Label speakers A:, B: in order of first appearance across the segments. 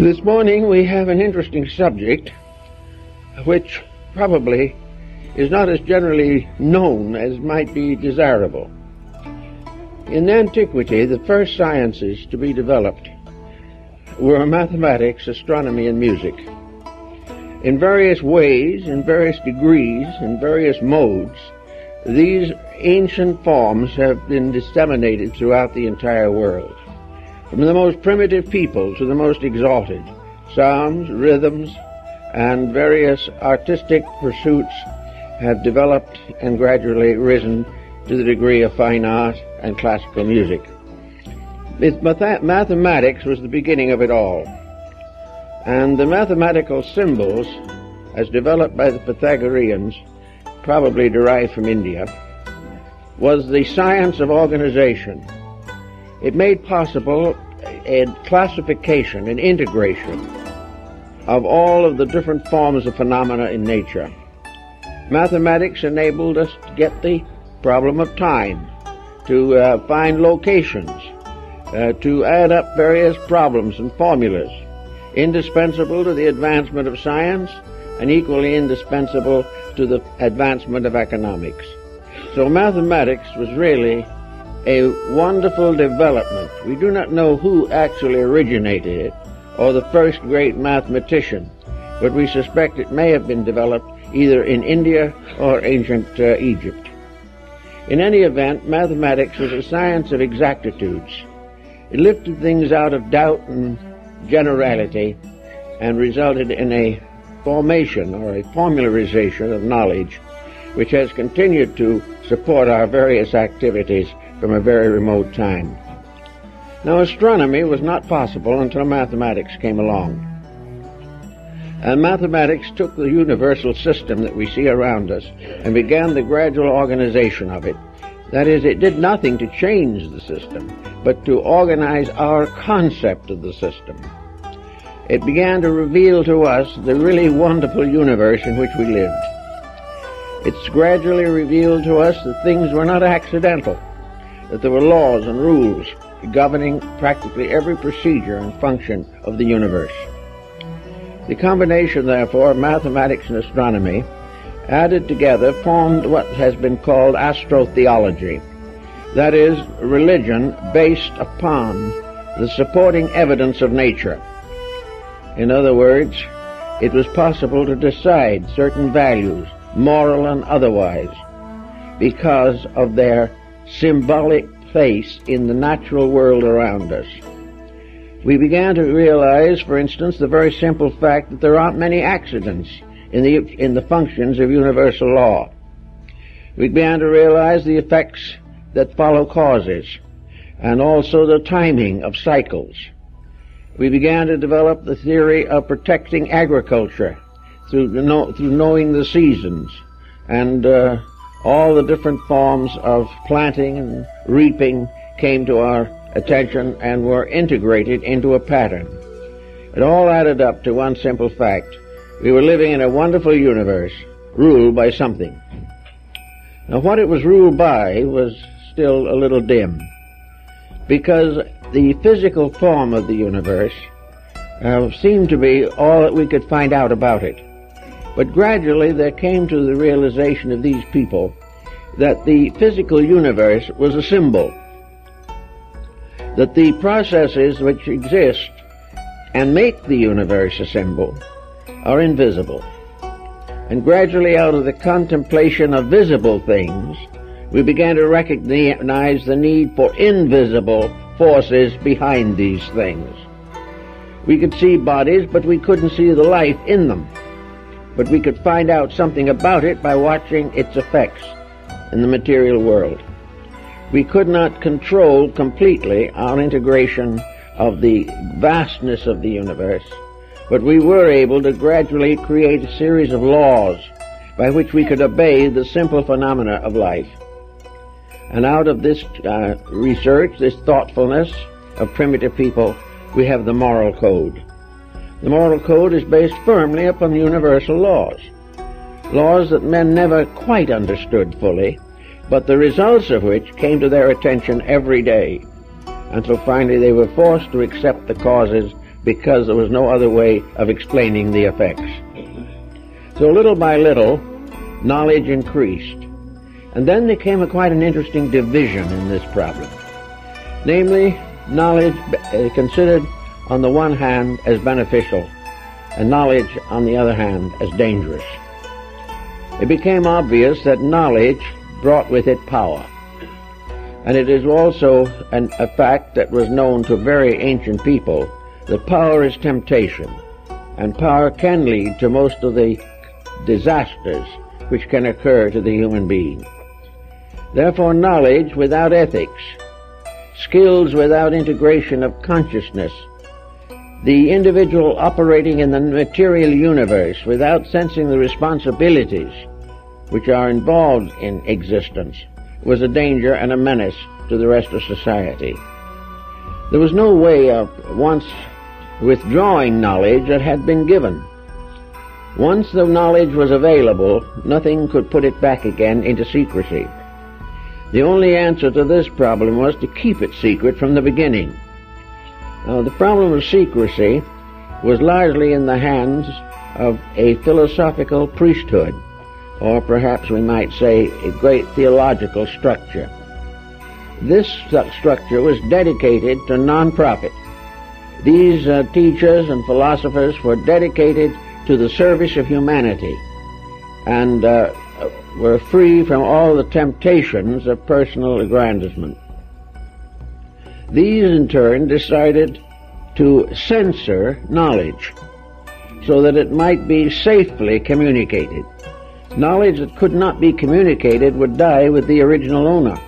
A: This morning we have an interesting subject which probably is not as generally known as might be desirable. In antiquity, the first sciences to be developed were mathematics, astronomy, and music. In various ways, in various degrees, in various modes, these ancient forms have been disseminated throughout the entire world. From the most primitive people to the most exalted, psalms, rhythms, and various artistic pursuits have developed and gradually risen to the degree of fine art and classical music. Mathematics was the beginning of it all, and the mathematical symbols, as developed by the Pythagoreans, probably derived from India, was the science of organization. It made possible a classification and integration of all of the different forms of phenomena in nature. Mathematics enabled us to get the problem of time, to find locations, to add up various problems and formulas, indispensable to the advancement of science and equally indispensable to the advancement of economics. So mathematics was really a wonderful development. We do not know who actually originated it, or the first great mathematician, but we suspect it may have been developed either in India or ancient Egypt. In any event, mathematics was a science of exactitudes. It lifted things out of doubt and generality and resulted in a formation or a formularization of knowledge which has continued to support our various activities from a very remote time. Now, astronomy was not possible until mathematics came along. And mathematics took the universal system that we see around us and began the gradual organization of it. That is, it did nothing to change the system, but to organize our concept of the system. It began to reveal to us the really wonderful universe in which we lived. It's gradually revealed to us that things were not accidental, that there were laws and rules governing practically every procedure and function of the universe. The combination, therefore, of mathematics and astronomy, added together, formed what has been called astro-theology. That is, religion based upon the supporting evidence of nature. In other words, it was possible to decide certain values, moral and otherwise, because of their symbolic place in the natural world around us. We began to realize, for instance, the very simple fact that there aren't many accidents in the functions of universal law. We began to realize the effects that follow causes, and also the timing of cycles. We began to develop the theory of protecting agriculture through knowing the seasons and all the different forms of planting and reaping came to our attention and were integrated into a pattern. It all added up to one simple fact. We were living in a wonderful universe ruled by something. Now, what it was ruled by was still a little dim, because the physical form of the universe seemed to be all that we could find out about it. But gradually there came to the realization of these people that the physical universe was a symbol, that the processes which exist and make the universe a symbol are invisible. And gradually, out of the contemplation of visible things, we began to recognize the need for invisible forces behind these things. We could see bodies, but we couldn't see the life in them. But we could find out something about it by watching its effects in the material world. We could not control completely our integration of the vastness of the universe, but we were able to gradually create a series of laws by which we could obey the simple phenomena of life. And out of this research, this thoughtfulness of primitive people, we have the moral code. The moral code is based firmly upon universal laws, laws that men never quite understood fully, but the results of which came to their attention every day, until finally they were forced to accept the causes because there was no other way of explaining the effects. So little by little, knowledge increased. And then there came quite an interesting division in this problem. Namely, knowledge considered on the one hand as beneficial, and knowledge on the other hand as dangerous. It became obvious that knowledge brought with it power. And it is also a fact that was known to very ancient people that power is temptation, and power can lead to most of the disasters which can occur to the human being. Therefore, knowledge without ethics, skills without integration of consciousness, the individual operating in the material universe without sensing the responsibilities which are involved in existence, was a danger and a menace to the rest of society. There was no way of once withdrawing knowledge that had been given. Once the knowledge was available, nothing could put it back again into secrecy. The only answer to this problem was to keep it secret from the beginning. Now, the problem of secrecy was largely in the hands of a philosophical priesthood, or perhaps we might say a great theological structure. This structure was dedicated to non-profit. These teachers and philosophers were dedicated to the service of humanity and were free from all the temptations of personal aggrandizement. These, in turn, decided to censor knowledge so that it might be safely communicated. Knowledge that could not be communicated would die with the original owner.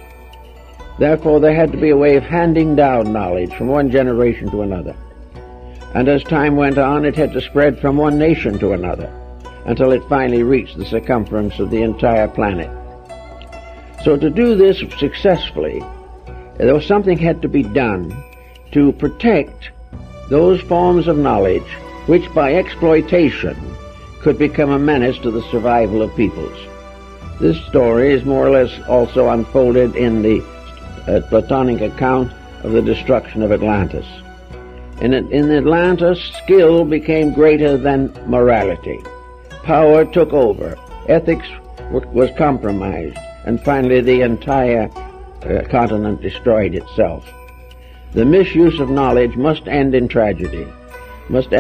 A: Therefore, there had to be a way of handing down knowledge from one generation to another. And as time went on, it had to spread from one nation to another until it finally reached the circumference of the entire planet. So to do this successfully, there was something had to be done to protect those forms of knowledge which by exploitation could become a menace to the survival of peoples. This story is more or less also unfolded in the Platonic account of the destruction of Atlantis. In Atlantis, skill became greater than morality. Power took over. Ethics was compromised. And finally, the entire continent destroyed itself. The misuse of knowledge must end in tragedy, must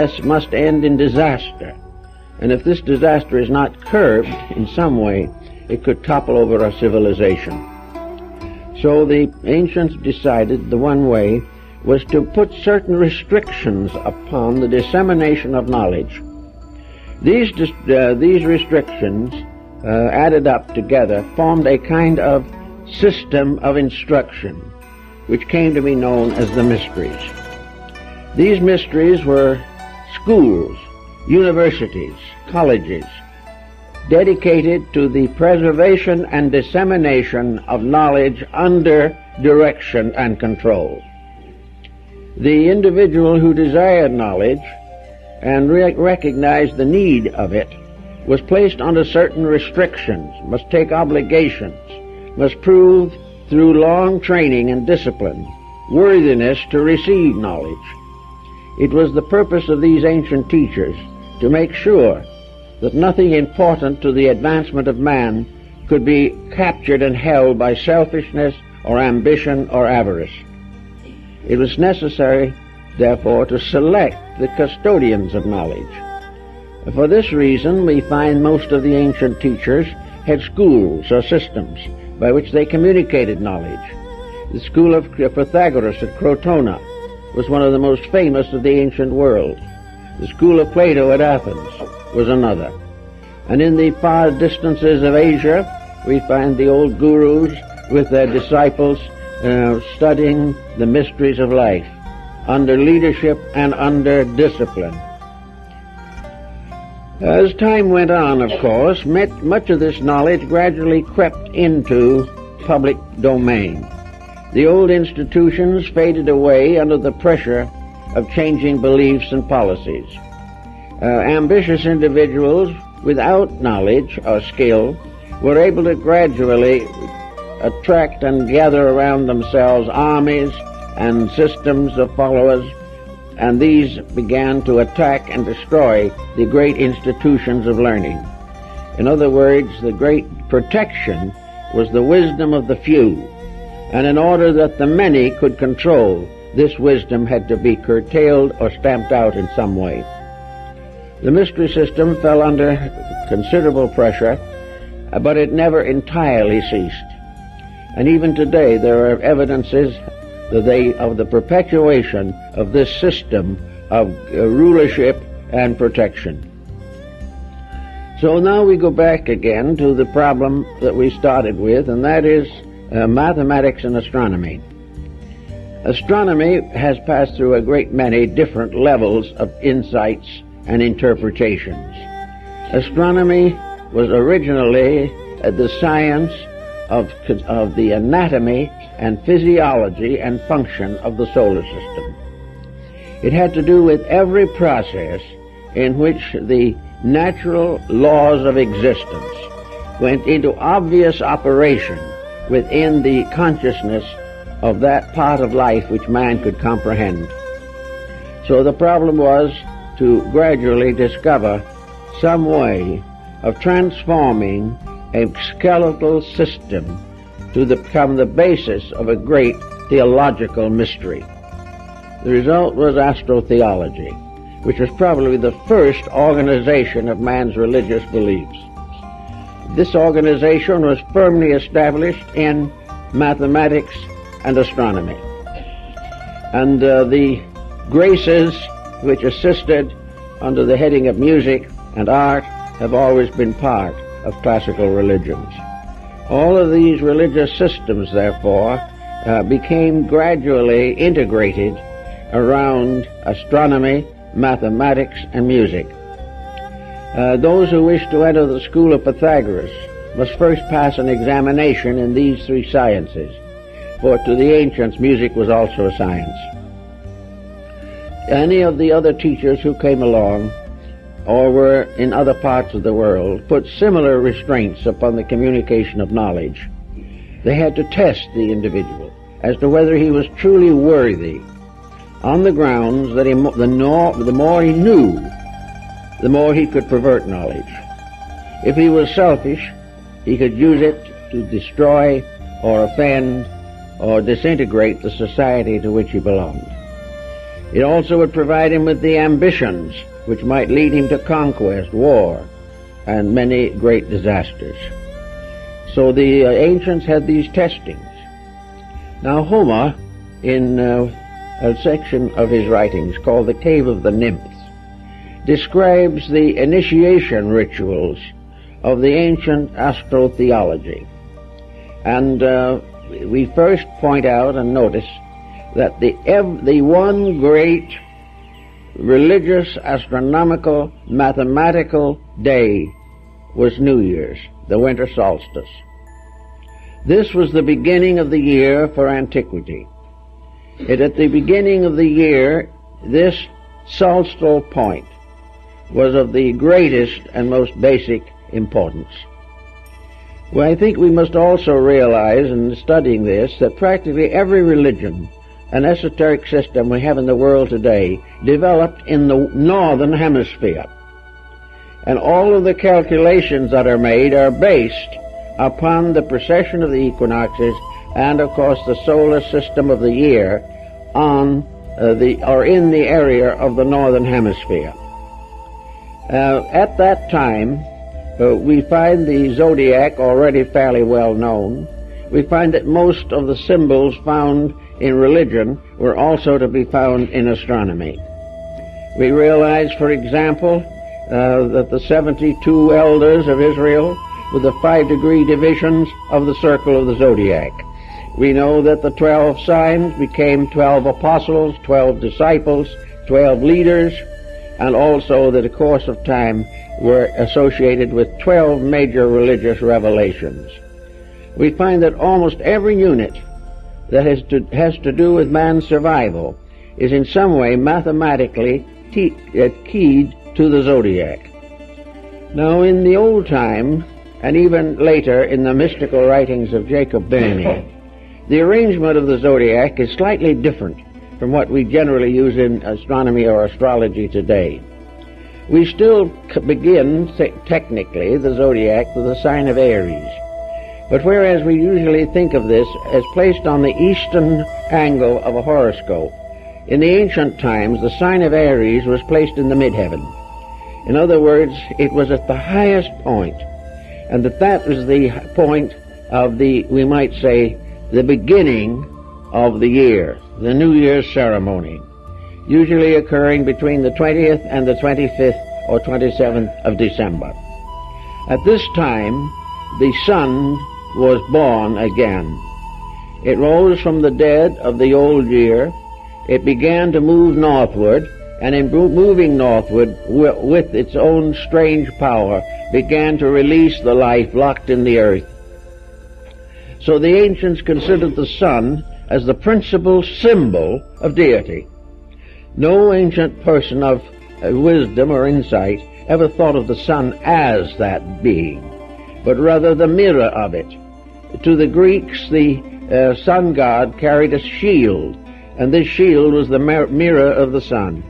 A: end in disaster. And if this disaster is not curbed in some way, it could topple over a civilization. So the ancients decided the one way was to put certain restrictions upon the dissemination of knowledge. These restrictions, added up together, formed a kind of system of instruction, which came to be known as the mysteries. These mysteries were schools, universities, colleges, dedicated to the preservation and dissemination of knowledge under direction and control. The individual who desired knowledge and recognized the need of it was placed under certain restrictions, must take obligations, must prove through long training and discipline worthiness to receive knowledge. It was the purpose of these ancient teachers to make sure that nothing important to the advancement of man could be captured and held by selfishness or ambition or avarice. It was necessary, therefore, to select the custodians of knowledge. For this reason, we find most of the ancient teachers had schools or systems by which they communicated knowledge. The school of Pythagoras at Crotona was one of the most famous of the ancient world. The school of Plato at Athens was another. And in the far distances of Asia, we find the old gurus with their disciples studying the mysteries of life under leadership and under discipline. As time went on, of course, much of this knowledge gradually crept into public domain. The old institutions faded away under the pressure of changing beliefs and policies. Ambitious individuals without knowledge or skill were able to gradually attract and gather around themselves armies and systems of followers and these began to attack and destroy the great institutions of learning. In other words, the great protection was the wisdom of the few, and in order that the many could control, this wisdom had to be curtailed or stamped out in some way. The mystery system fell under considerable pressure, but it never entirely ceased. And even today there are evidences of the perpetuation of this system of rulership and protection. So now we go back again to the problem that we started with, and that is mathematics and astronomy. Astronomy has passed through a great many different levels of insights and interpretations. Astronomy was originally the science of the anatomy and physiology and function of the solar system. It had to do with every process in which the natural laws of existence went into obvious operation within the consciousness of that part of life which man could comprehend. So the problem was to gradually discover some way of transforming a skeletal system to become the basis of a great theological mystery. The result was astro-theology, which was probably the first organization of man's religious beliefs. This organization was firmly established in mathematics and astronomy. And the graces which assisted under the heading of music and art have always been part of classical religions. All of these religious systems, therefore, became gradually integrated around astronomy, mathematics, and music. Those who wish to enter the school of Pythagoras must first pass an examination in these three sciences, for to the ancients music was also a science. Any of the other teachers who came along or were in other parts of the world put similar restraints upon the communication of knowledge. They had to test the individual as to whether he was truly worthy, on the grounds that the more he knew, the more he could pervert knowledge. If he was selfish, he could use it to destroy or offend or disintegrate the society to which he belonged. It also would provide him with the ambitions which might lead him to conquest, war, and many great disasters. So the ancients had these testings. Now Homer, in a section of his writings called The Cave of the Nymphs, describes the initiation rituals of the ancient astro-theology. And we first point out and notice that the one great religious, astronomical, mathematical day was New Year's, the winter solstice. This was the beginning of the year for antiquity. At the beginning of the year, this solstice point was of the greatest and most basic importance. Well, I think we must also realize in studying this that practically every religion and esoteric system we have in the world today developed in the northern hemisphere. And all of the calculations that are made are based upon the precession of the equinoxes and, of course, the solar system of the year in the area of the northern hemisphere. At that time, we find the Zodiac already fairly well known. We find that most of the symbols found in religion were also to be found in astronomy. We realize, for example, that the 72 elders of Israel were the 5-degree divisions of the circle of the Zodiac. We know that the 12 signs became 12 apostles, 12 disciples, 12 leaders, and also that the course of time were associated with 12 major religious revelations. We find that almost every unit that has to do with man's survival is in some way mathematically keyed to the Zodiac. Now, in the old time, and even later in the mystical writings of Jacob Burney, the arrangement of the Zodiac is slightly different from what we generally use in astronomy or astrology today. We still begin, technically, the zodiac with the sign of Aries. But whereas we usually think of this as placed on the eastern angle of a horoscope, in the ancient times the sign of Aries was placed in the midheaven. In other words, it was at the highest point, and that was the point of we might say, the beginning of the year, the New Year's ceremony, usually occurring between the 20th and the 25th or 27th of December. At this time, the sun was born again. It rose from the dead of the old year. It began to move northward, and in moving northward with its own strange power, began to release the life locked in the earth. So the ancients considered the sun as the principal symbol of deity. No ancient person of wisdom or insight ever thought of the sun as that being, but rather the mirror of it. To the Greeks, the sun god carried a shield, and this shield was the mirror of the sun.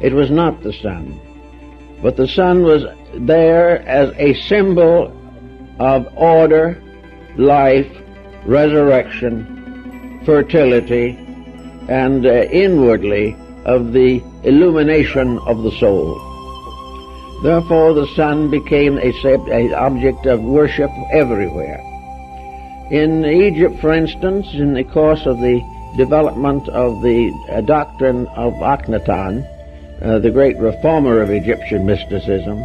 A: It was not the sun, but the sun was there as a symbol of order, life, resurrection, fertility, and inwardly of the illumination of the soul. Therefore the sun became an object of worship everywhere. In Egypt, for instance, in the course of the development of the doctrine of Akhenaten, the great reformer of Egyptian mysticism,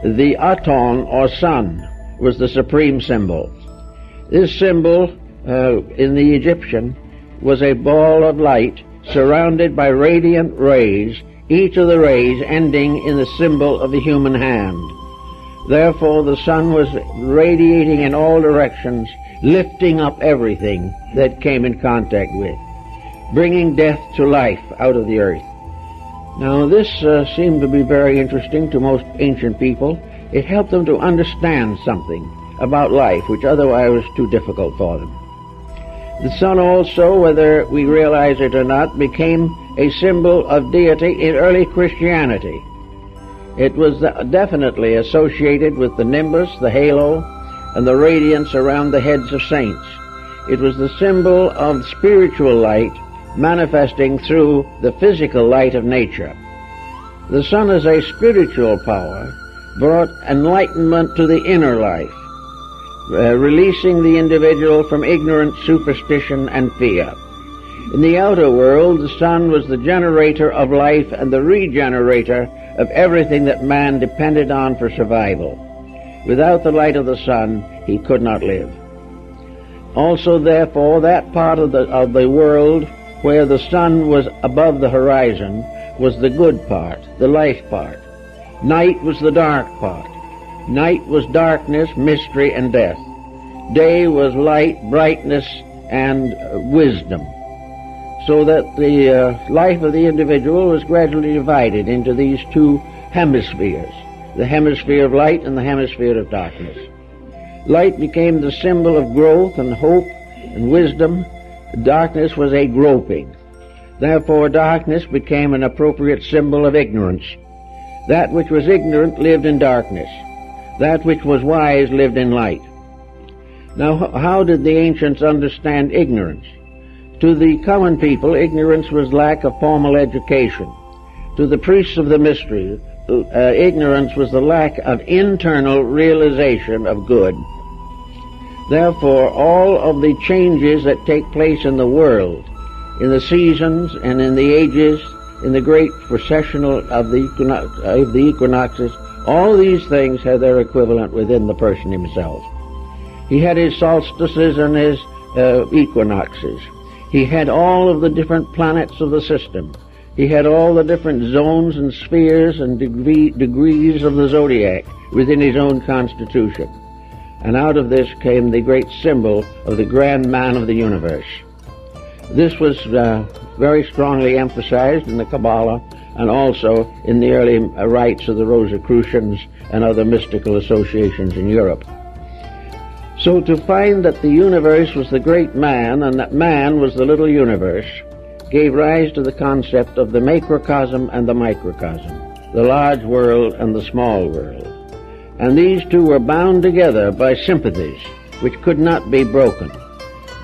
A: the Aton, or sun, was the supreme symbol. This symbol, in the Egyptian, was a ball of light surrounded by radiant rays, each of the rays ending in the symbol of the human hand. Therefore, the sun was radiating in all directions, lifting up everything that came in contact with, bringing death to life out of the earth. Now, this seemed to be very interesting to most ancient people. It helped them to understand something about life, which otherwise was too difficult for them. The sun also, whether we realize it or not, became a symbol of deity in early Christianity. It was definitely associated with the nimbus, the halo, and the radiance around the heads of saints. It was the symbol of spiritual light manifesting through the physical light of nature. The sun as a spiritual power brought enlightenment to the inner life, releasing the individual from ignorance, superstition, and fear. In the outer world, the sun was the generator of life and the regenerator of everything that man depended on for survival. Without the light of the sun, he could not live. Also, therefore, that part of the world where the sun was above the horizon was the good part, the life part. Night was the dark part. Night was darkness, mystery, and death. Day was light, brightness, and wisdom. So that the life of the individual was gradually divided into these two hemispheres, the hemisphere of light and the hemisphere of darkness. Light became the symbol of growth and hope and wisdom. Darkness was a groping. Therefore, darkness became an appropriate symbol of ignorance. That which was ignorant lived in darkness. That which was wise lived in light. Now, how did the ancients understand ignorance? To the common people, ignorance was lack of formal education. To the priests of the mystery, ignorance was the lack of internal realization of good. Therefore, all of the changes that take place in the world, in the seasons and in the ages, in the great processional of the equinoxes, all these things have their equivalent within the person himself. He had his solstices and his equinoxes. He had all of the different planets of the system. He had all the different zones and spheres and degrees of the zodiac within his own constitution. And out of this came the great symbol of the grand man of the universe. This was very strongly emphasized in the Kabbalah and also in the early rites of the Rosicrucians and other mystical associations in Europe. So to find that the universe was the great man and that man was the little universe gave rise to the concept of the macrocosm and the microcosm, the large world and the small world. And these two were bound together by sympathies which could not be broken.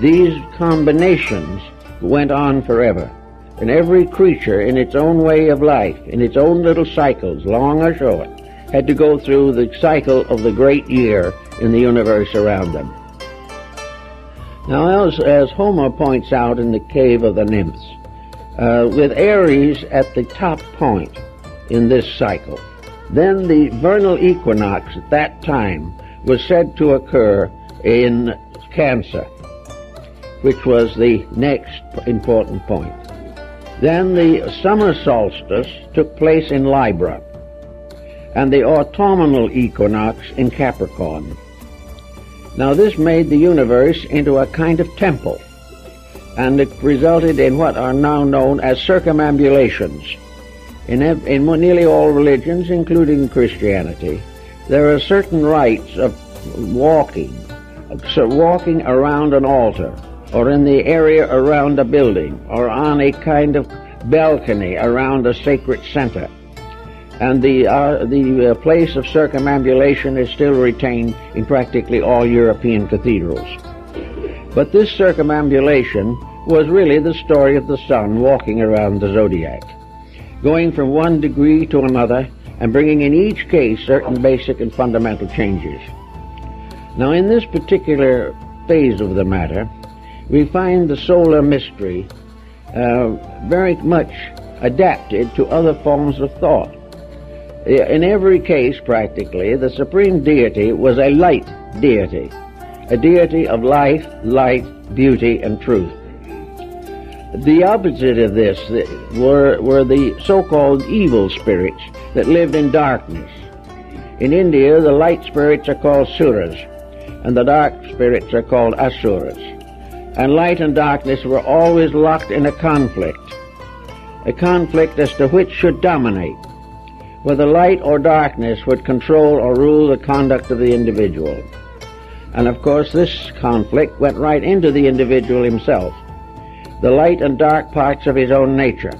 A: These combinations went on forever, and every creature in its own way of life, in its own little cycles, long or short, had to go through the cycle of the great year in the universe around them. Now, as Homer points out in the Cave of the Nymphs, with Aries at the top point in this cycle, then the vernal equinox at that time was said to occur in Cancer, which was the next important point. Then the summer solstice took place in Libra, and the autumnal equinox in Capricorn. Now this made the universe into a kind of temple, and it resulted in what are now known as circumambulations. In nearly all religions, including Christianity, there are certain rites of walking around an altar, or in the area around a building, or on a kind of balcony around a sacred center. And the place of circumambulation is still retained in practically all European cathedrals. But this circumambulation was really the story of the sun walking around the zodiac, going from one degree to another and bringing in each case certain basic and fundamental changes. Now, in this particular phase of the matter, we find the solar mystery very much adapted to other forms of thought. In every case, practically, the supreme deity was a light deity, a deity of life, light, beauty, and truth. The opposite of this were the so-called evil spirits that lived in darkness. In India, the light spirits are called suras, and the dark spirits are called asuras. And light and darkness were always locked in a conflict as to which should dominate, whether light or darkness would control or rule the conduct of the individual. And of course, this conflict went right into the individual himself, the light and dark parts of his own nature.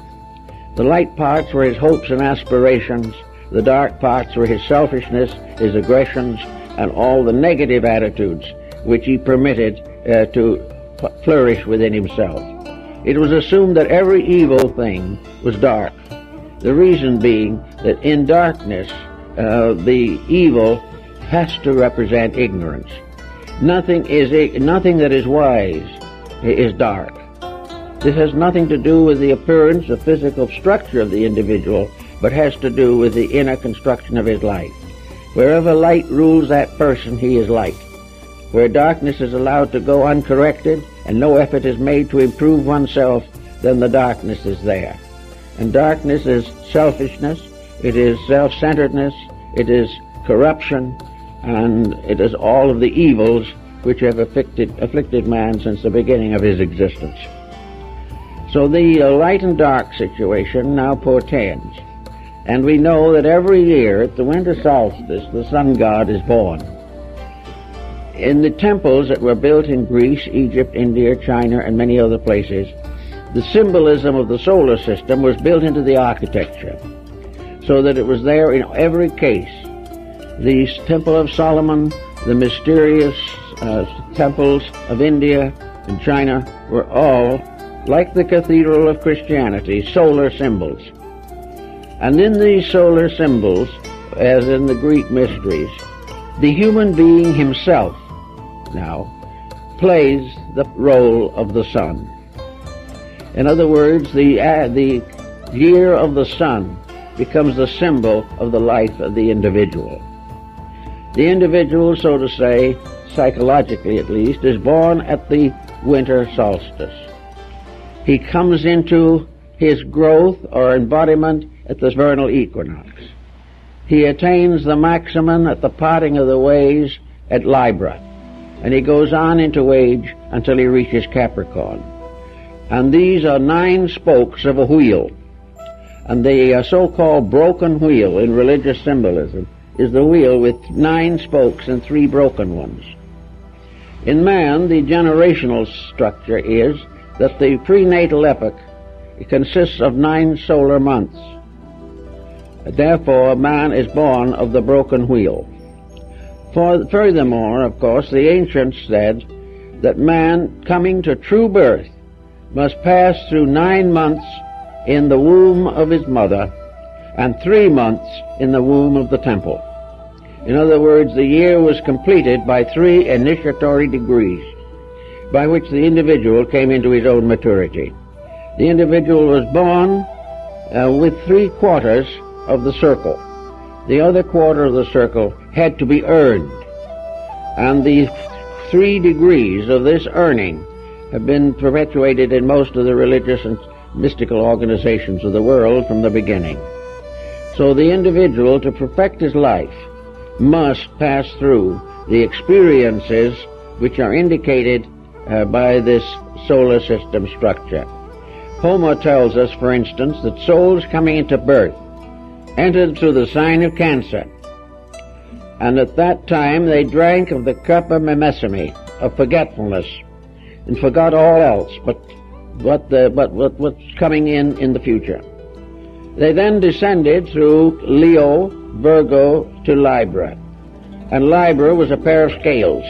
A: The light parts were his hopes and aspirations, the dark parts were his selfishness, his aggressions, and all the negative attitudes which he permitted to flourish within himself. It was assumed that every evil thing was dark, the reason being that in darkness the evil has to represent ignorance. Nothing that is wise is dark. This has nothing to do with the appearance or physical structure of the individual, but has to do with the inner construction of his life. Wherever light rules that person, he is light. Where darkness is allowed to go uncorrected and no effort is made to improve oneself, then the darkness is there. And darkness is selfishness, it is self-centeredness, it is corruption, and it is all of the evils which have afflicted man since the beginning of his existence. So the light and dark situation now portends. And we know that every year at the winter solstice, the sun god is born. In the temples that were built in Greece, Egypt, India, China, and many other places, the symbolism of the solar system was built into the architecture, so that it was there in every case. The Temple of Solomon, the mysterious temples of India and China were all, like the Cathedral of Christianity, solar symbols. And in these solar symbols, as in the Greek mysteries, the human being himself now plays the role of the sun. In other words, the year of the sun becomes the symbol of the life of the individual. The individual, so to say, psychologically at least, is born at the winter solstice. He comes into his growth or embodiment at the vernal equinox. He attains the maximum at the parting of the ways at Libra, and he goes on into age until he reaches Capricorn. And these are 9 spokes of a wheel. And the so-called broken wheel in religious symbolism is the wheel with 9 spokes and 3 broken ones. In man, the generational structure is that the prenatal epoch consists of 9 solar months. Therefore, man is born of the broken wheel. Furthermore, of course, the ancients said that man, coming to true birth, must pass through 9 months in the womb of his mother and 3 months in the womb of the temple. In other words, the year was completed by 3 initiatory degrees by which the individual came into his own maturity. The individual was born with 3/4 of the circle. The other quarter of the circle had to be earned. And the 3 degrees of this earning have been perpetuated in most of the religious and mystical organizations of the world from the beginning. So the individual, to perfect his life, must pass through the experiences which are indicated by this solar system structure. Homer tells us, for instance, that souls coming into birth entered through the sign of Cancer, and at that time they drank of the cup of Mimesime, of forgetfulness, and forgot all else but what's coming in the future. They then descended through Leo, Virgo, to Libra, and Libra was a pair of scales,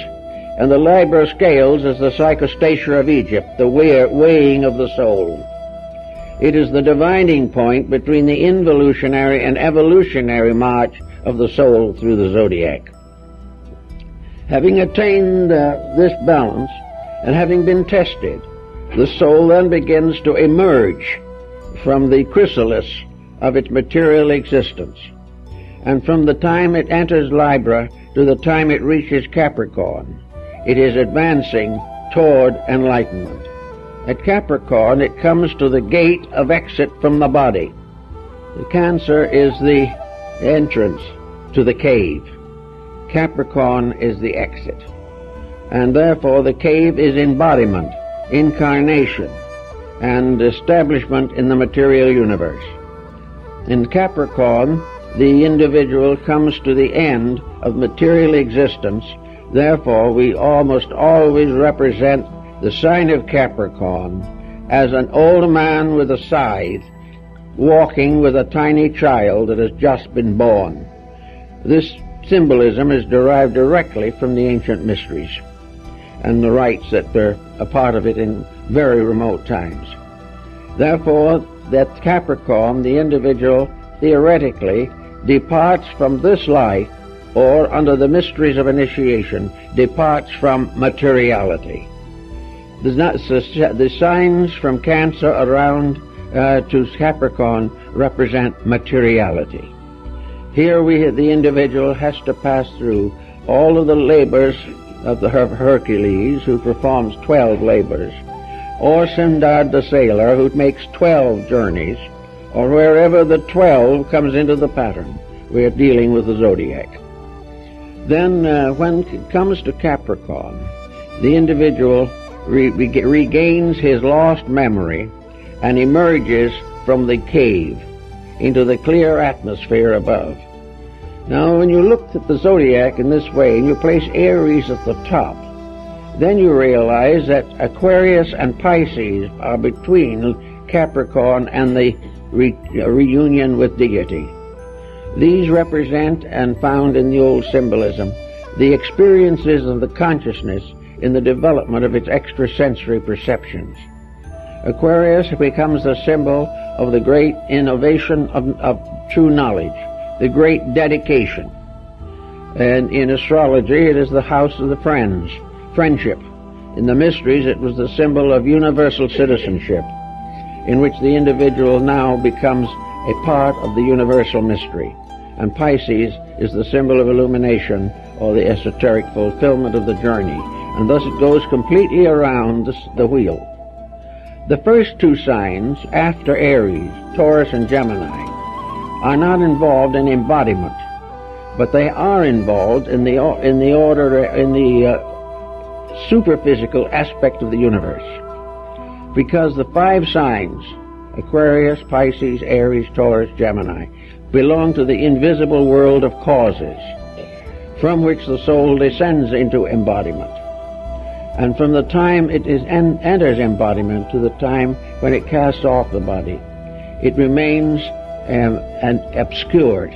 A: and the Libra scales is the psychostatia of Egypt, the weighing of the soul. It is the dividing point between the involutionary and evolutionary march of the soul through the zodiac. Having attained this balance, and having been tested, the soul then begins to emerge from the chrysalis of its material existence. And from the time it enters Libra to the time it reaches Capricorn, it is advancing toward enlightenment. At Capricorn, it comes to the gate of exit from the body. The Cancer is the entrance to the cave. Capricorn is the exit. And therefore the cave is embodiment, incarnation, and establishment in the material universe. In Capricorn, the individual comes to the end of material existence. Therefore, we almost always represent the sign of Capricorn as an old man with a scythe walking with a tiny child that has just been born. This symbolism is derived directly from the ancient mysteries and the rites that were a part of it in very remote times. Therefore, that Capricorn, the individual, theoretically departs from this life, or under the mysteries of initiation, departs from materiality. The signs from Cancer around to Capricorn represent materiality. Here the individual has to pass through all of the labors of the Hercules, who performs 12 labors, or Sindad the sailor, who makes 12 journeys, or wherever the 12 comes into the pattern. We are dealing with the zodiac. Then when it comes to Capricorn, the individual regains his lost memory and emerges from the cave into the clear atmosphere above. Now, when you look at the zodiac in this way and you place Aries at the top, then you realize that Aquarius and Pisces are between Capricorn and the reunion with deity. These represent, and found in the old symbolism, the experiences of the consciousness in the development of its extrasensory perceptions. Aquarius becomes the symbol of the great innovation of true knowledge, the great dedication. And in astrology, it is the house of the friendship. In the mysteries, it was the symbol of universal citizenship, in which the individual now becomes a part of the universal mystery. And Pisces is the symbol of illumination, or the esoteric fulfillment of the journey. And thus it goes completely around the wheel. The first 2 signs, after Aries, Taurus and Gemini, are not involved in embodiment, but they are involved in the superphysical aspect of the universe. Because the 5 signs, Aquarius, Pisces, Aries, Taurus, Gemini, belong to the invisible world of causes, from which the soul descends into embodiment. And from the time it enters embodiment to the time when it casts off the body, it remains obscured.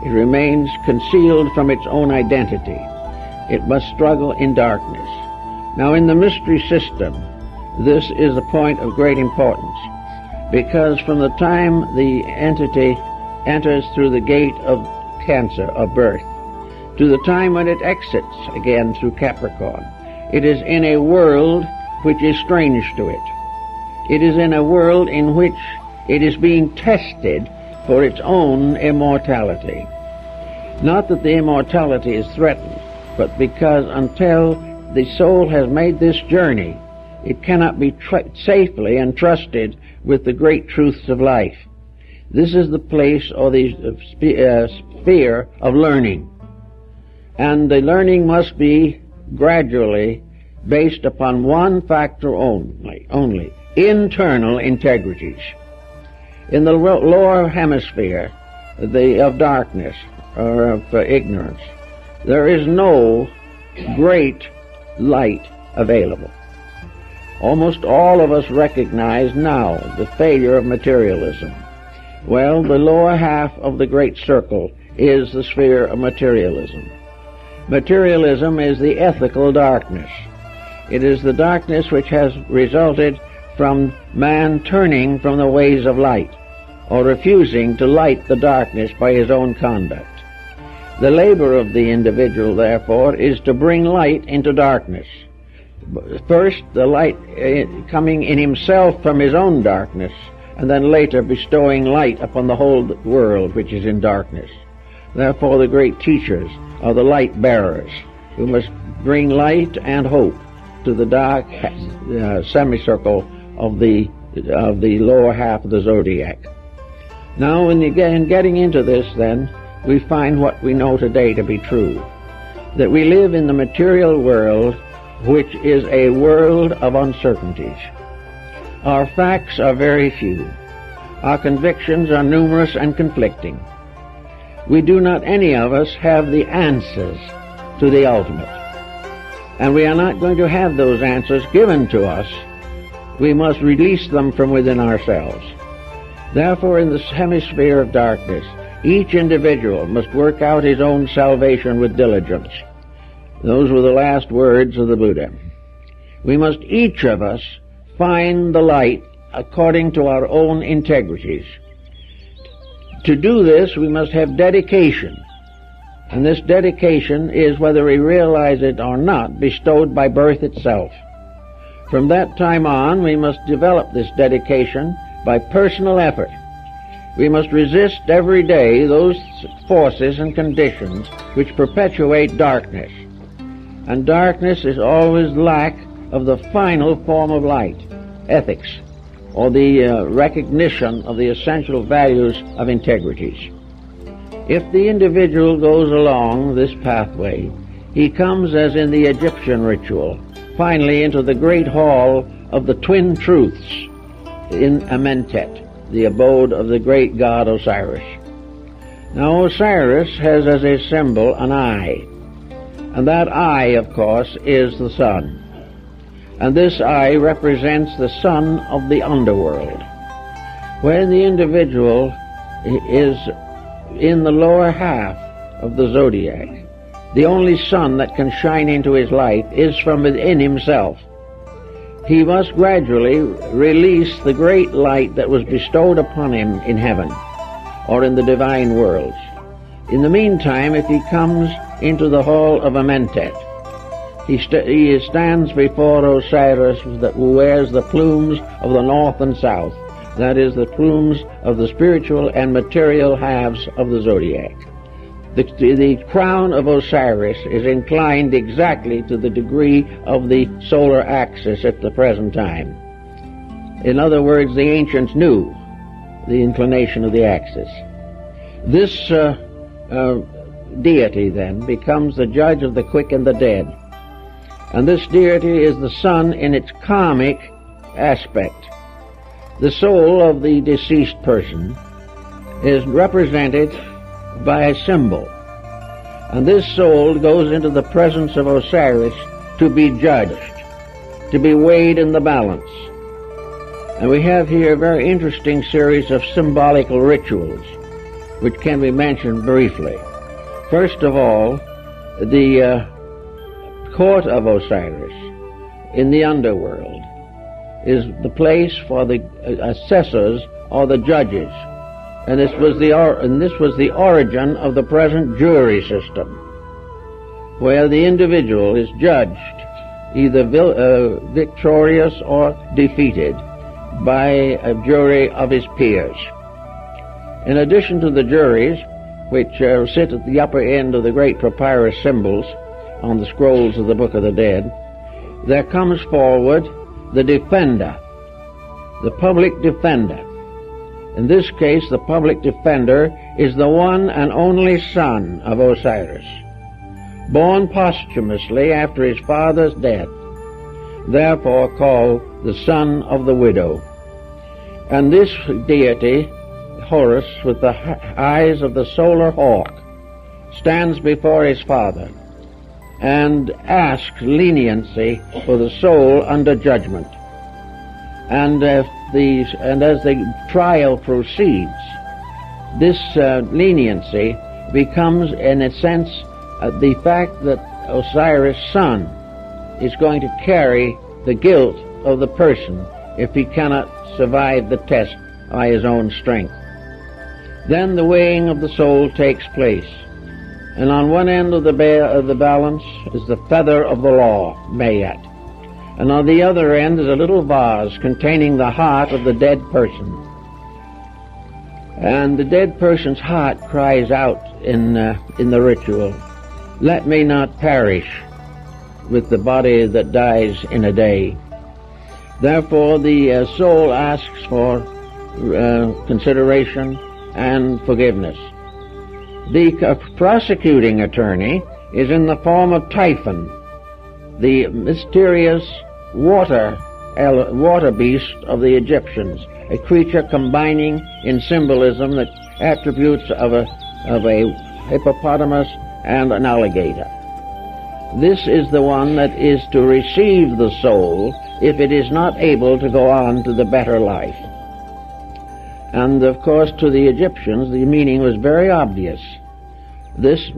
A: It remains concealed from its own identity. It must struggle in darkness. Now, in the mystery system, this is a point of great importance, because from the time the entity enters through the gate of Cancer, of birth, to the time when it exits again through Capricorn, it is in a world which is strange to it. It is in a world in which it is being tested for its own immortality. Not that the immortality is threatened, but because until the soul has made this journey, it cannot be safely entrusted with the great truths of life. This is the place or the sphere of learning. And the learning must be gradually based upon one factor only, internal integrities. In the lower hemisphere of darkness or of ignorance, there is no great light available. Almost all of us recognize now the failure of materialism. Well, the lower half of the great circle is the sphere of materialism. Materialism is the ethical darkness. It is the darkness which has resulted from man turning from the ways of light, or refusing to light the darkness by his own conduct. The labor of the individual, therefore, is to bring light into darkness. First, the light coming in himself from his own darkness, and then later bestowing light upon the whole world which is in darkness. Therefore, the great teachers are the light bearers, who must bring light and hope to the dark semicircle of the lower half of the zodiac. Now, in getting into this, then, we find what we know today to be true, that we live in the material world, which is a world of uncertainties. Our facts are very few. Our convictions are numerous and conflicting. We do not, any of us, have the answers to the ultimate. And we are not going to have those answers given to us. We must release them from within ourselves. Therefore, in this hemisphere of darkness, each individual must work out his own salvation with diligence. Those were the last words of the Buddha. We must, each of us, find the light according to our own integrities. To do this, we must have dedication. And this dedication is, whether we realize it or not, bestowed by birth itself. From that time on, we must develop this dedication by personal effort. We must resist every day those forces and conditions which perpetuate darkness. And darkness is always lack of the final form of light, ethics, or the recognition of the essential values of integrities. If the individual goes along this pathway, he comes, as in the Egyptian ritual, finally into the great hall of the twin truths in Amentet, the abode of the great god Osiris. Now, Osiris has as a symbol an eye, and that eye, of course, is the sun. And this eye represents the sun of the underworld. When the individual is in the lower half of the zodiac, the only sun that can shine into his life is from within himself. He must gradually release the great light that was bestowed upon him in heaven or in the divine worlds. In the meantime, if he comes into the hall of Amentet, he stands before Osiris, who wears the plumes of the north and south, that is, the plumes of the spiritual and material halves of the zodiac. The crown of Osiris is inclined exactly to the degree of the solar axis at the present time. In other words, the ancients knew the inclination of the axis. This deity, then, becomes the judge of the quick and the dead. And this deity is the sun in its karmic aspect. The soul of the deceased person is represented by a symbol. And this soul goes into the presence of Osiris to be judged. to be weighed in the balance. And we have here a very interesting series of symbolical rituals, which can be mentioned briefly. First of all, the court of Osiris in the underworld is the place for the assessors or the judges, and this was the origin of the present jury system, where the individual is judged either victorious or defeated by a jury of his peers. In addition to the juries, which sit at the upper end of the great papyrus symbols on the scrolls of the Book of the Dead, there comes forward the defender, the public defender. In this case, the public defender is the one and only son of Osiris, born posthumously after his father's death, therefore called the son of the widow. And this deity, Horus, with the eyes of the solar hawk, stands before his father and asks leniency for the soul under judgment. And as the trial proceeds, this leniency becomes, in a sense, the fact that Osiris' son is going to carry the guilt of the person if he cannot survive the test by his own strength. Then the weighing of the soul takes place, and on one end of the balance is the feather of the law, Mayat, and on the other end is a little vase containing the heart of the dead person. And the dead person's heart cries out in the ritual, "Let me not perish with the body that dies in a day." Therefore the soul asks for consideration and forgiveness. The prosecuting attorney is in the form of Typhon, the mysterious water beast of the Egyptians, a creature combining in symbolism the attributes of a hippopotamus and an alligator. This is the one that is to receive the soul if it is not able to go on to the better life. And of course, to the Egyptians, the meaning was very obvious. This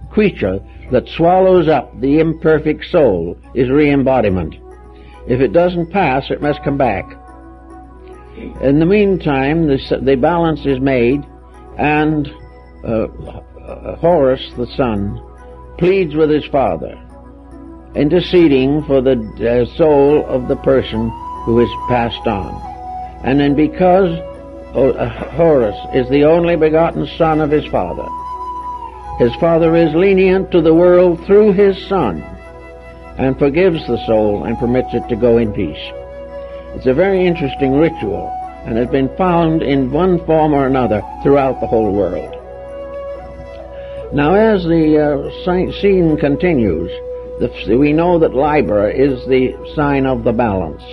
A: creature that swallows up the imperfect soul is re-embodiment. If it doesn't pass, it must come back. In the meantime, the balance is made, and Horus, the son, pleads with his father, interceding for the soul of the person who is passed on. And then because Horus is the only begotten son of his father is lenient to the world through his son and forgives the soul and permits it to go in peace. It's a very interesting ritual, and has been found in one form or another throughout the whole world. Now, as the scene continues, we know that Libra is the sign of the balance.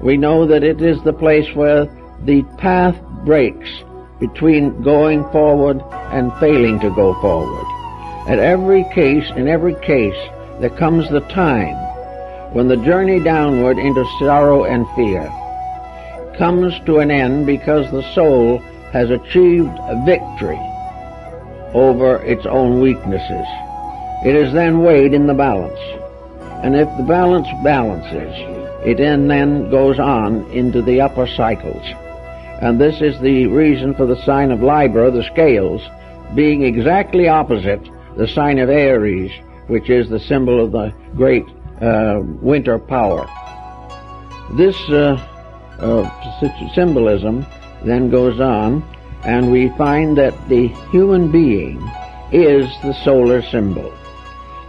A: We know that it is the place where the path breaks between going forward and failing to go forward. In every case, there comes the time when the journey downward into sorrow and fear comes to an end because the soul has achieved a victory over its own weaknesses. It is then weighed in the balance. And if the balance balances, it then goes on into the upper cycles. And this is the reason for the sign of Libra, the scales, being exactly opposite the sign of Aries, which is the symbol of the great winter power. This symbolism then goes on, and we find that the human being is the solar symbol.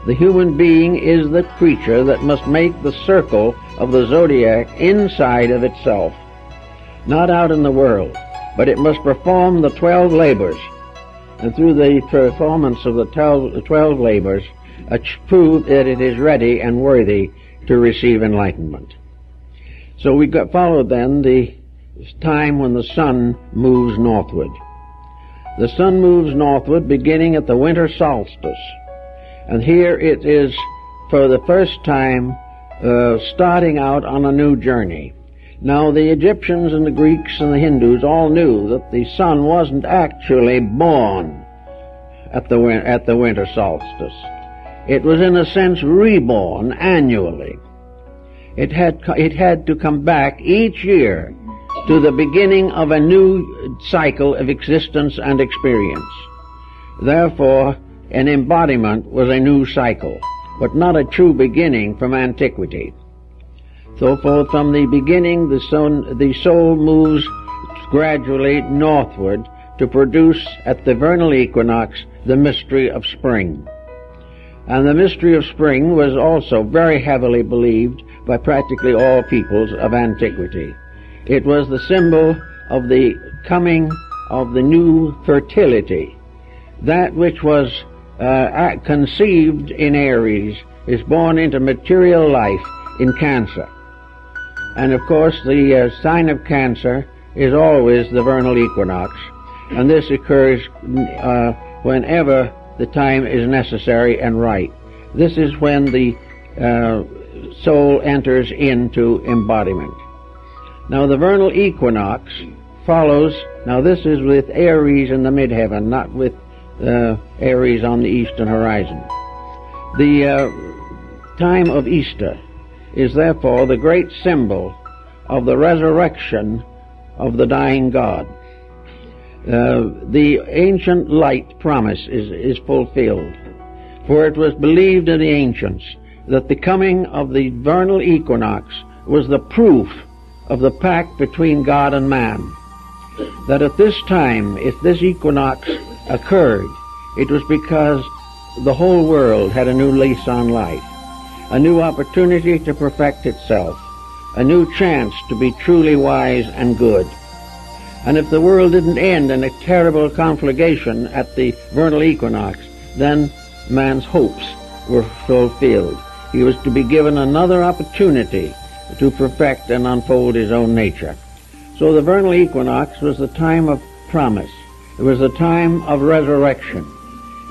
A: The human being is the creature that must make the circle of the zodiac inside of itself, not out in the world, but it must perform the 12 labors, and through the performance of the 12 labors, prove that it is ready and worthy to receive enlightenment. So we followed then the time when the sun moves northward. The sun moves northward beginning at the winter solstice. And here it is, for the first time, starting out on a new journey. Now, the Egyptians and the Greeks and the Hindus all knew that the sun wasn't actually born at the winter solstice. It was, in a sense, reborn annually. It had to come back each year to the beginning of a new cycle of existence and experience. Therefore, an embodiment was a new cycle, but not a true beginning from antiquity. So from the beginning, the soul moves gradually northward to produce at the vernal equinox the mystery of spring. And the mystery of spring was also very heavily believed by practically all peoples of antiquity. It was the symbol of the coming of the new fertility. That which was conceived in Aries is born into material life in Cancer. And of course the sign of Cancer is always the vernal equinox, and this occurs whenever the time is necessary and right. This is when the soul enters into embodiment. Now the vernal equinox follows, now this is with Aries in the midheaven, not with Aries on the eastern horizon. The time of Easter is therefore the great symbol of the resurrection of the dying God. The ancient light promise is fulfilled, for it was believed in the ancients that the coming of the vernal equinox was the proof of the pact between God and man. That at this time, if this equinox occurred, it was because the whole world had a new lease on life, a new opportunity to perfect itself, a new chance to be truly wise and good. And if the world didn't end in a terrible conflagration at the vernal equinox, then man's hopes were fulfilled. He was to be given another opportunity to perfect and unfold his own nature. So the vernal equinox was the time of promise. It was the time of resurrection.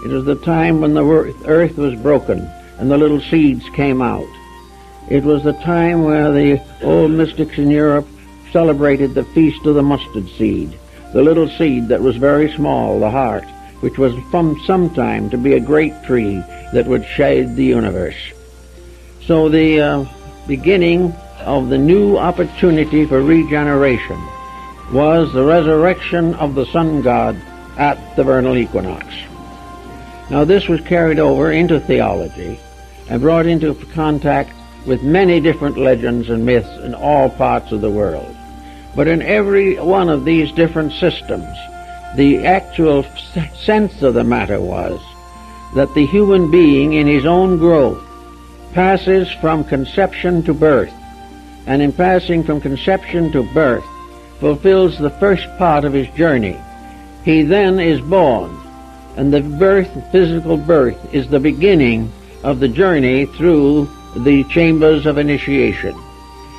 A: It was the time when the earth was broken and the little seeds came out. It was the time where the old mystics in Europe celebrated the feast of the mustard seed, the little seed that was very small, the heart, which was from some time to be a great tree that would shade the universe. So the beginning of the new opportunity for regeneration was the resurrection of the sun god at the vernal equinox. Now this was carried over into theology and brought into contact with many different legends and myths in all parts of the world. But in every one of these different systems, the actual sense of the matter was that the human being in his own growth passes from conception to birth, and in passing from conception to birth fulfills the first part of his journey. He then is born, and the physical birth, is the beginning of the journey through the chambers of initiation.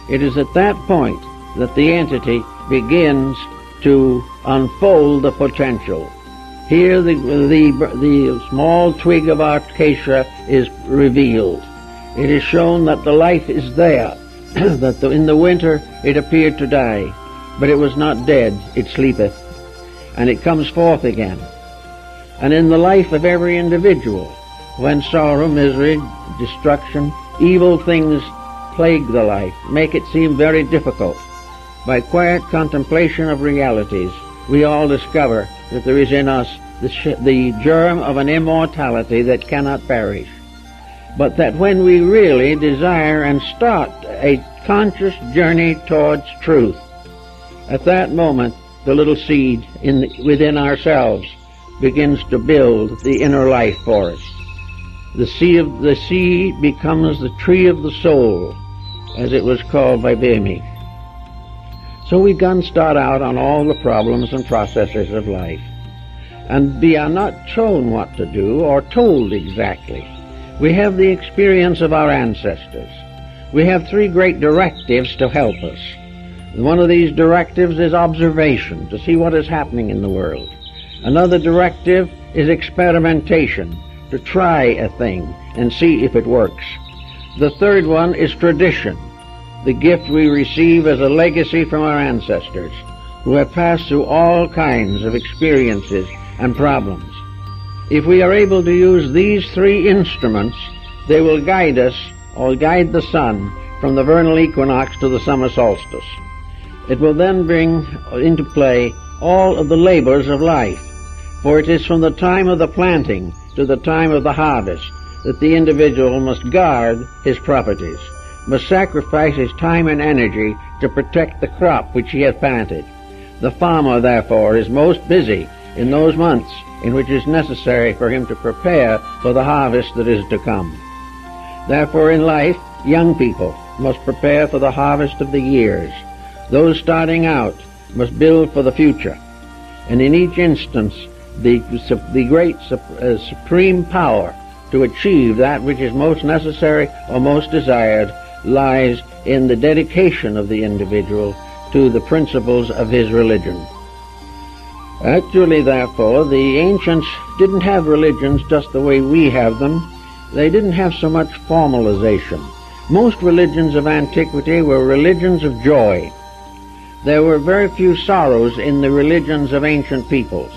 A: It is at that point that the entity begins to unfold the potential. Here the small twig of acacia is revealed. It is shown that the life is there, that in the winter it appeared to die, but it was not dead, it sleepeth, and it comes forth again. And in the life of every individual, when sorrow, misery, destruction, evil things plague the life, make it seem very difficult, by quiet contemplation of realities, we all discover that there is in us the germ of an immortality that cannot perish. But that when we really desire and start a conscious journey towards truth, at that moment the little seed within ourselves begins to build the inner life for us. The seed becomes the tree of the soul, as it was called by Bhimi. So we can start out on all the problems and processes of life, and we are not shown what to do or told exactly. We have the experience of our ancestors. We have three great directives to help us. One of these directives is observation, to see what is happening in the world. Another directive is experimentation, to try a thing and see if it works. The third one is tradition, the gift we receive as a legacy from our ancestors, who have passed through all kinds of experiences and problems. If we are able to use these three instruments, they will guide us, or guide the sun, from the vernal equinox to the summer solstice. It will then bring into play all of the labors of life, for it is from the time of the planting to the time of the harvest that the individual must guard his properties, must sacrifice his time and energy to protect the crop which he has planted. The farmer, therefore, is most busy in those months in which it is necessary for him to prepare for the harvest that is to come. Therefore, in life, young people must prepare for the harvest of the years. Those starting out must build for the future. And in each instance, the great supreme power to achieve that which is most necessary or most desired lies in the dedication of the individual to the principles of his religion. Actually, therefore, the ancients didn't have religions just the way we have them. They didn't have so much formalization. Most religions of antiquity were religions of joy. There were very few sorrows in the religions of ancient peoples,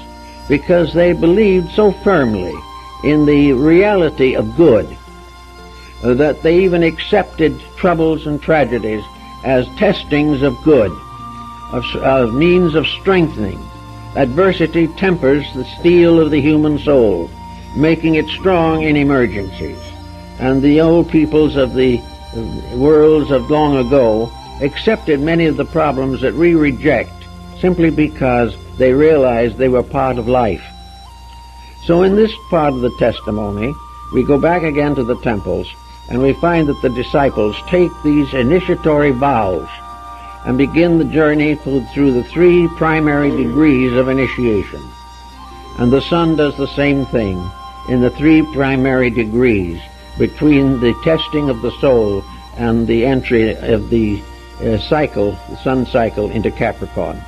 A: because they believed so firmly in the reality of good that they even accepted troubles and tragedies as testings of good, of means of strengthening. Adversity tempers the steel of the human soul, making it strong in emergencies. And the old peoples of the worlds of long ago accepted many of the problems that we reject simply because they realized they were part of life. So in this part of the testimony, we go back again to the temples, and we find that the disciples take these initiatory vows and begin the journey through the three primary degrees of initiation. And the sun does the same thing in the three primary degrees between the testing of the soul and the entry of the sun cycle into Capricorn.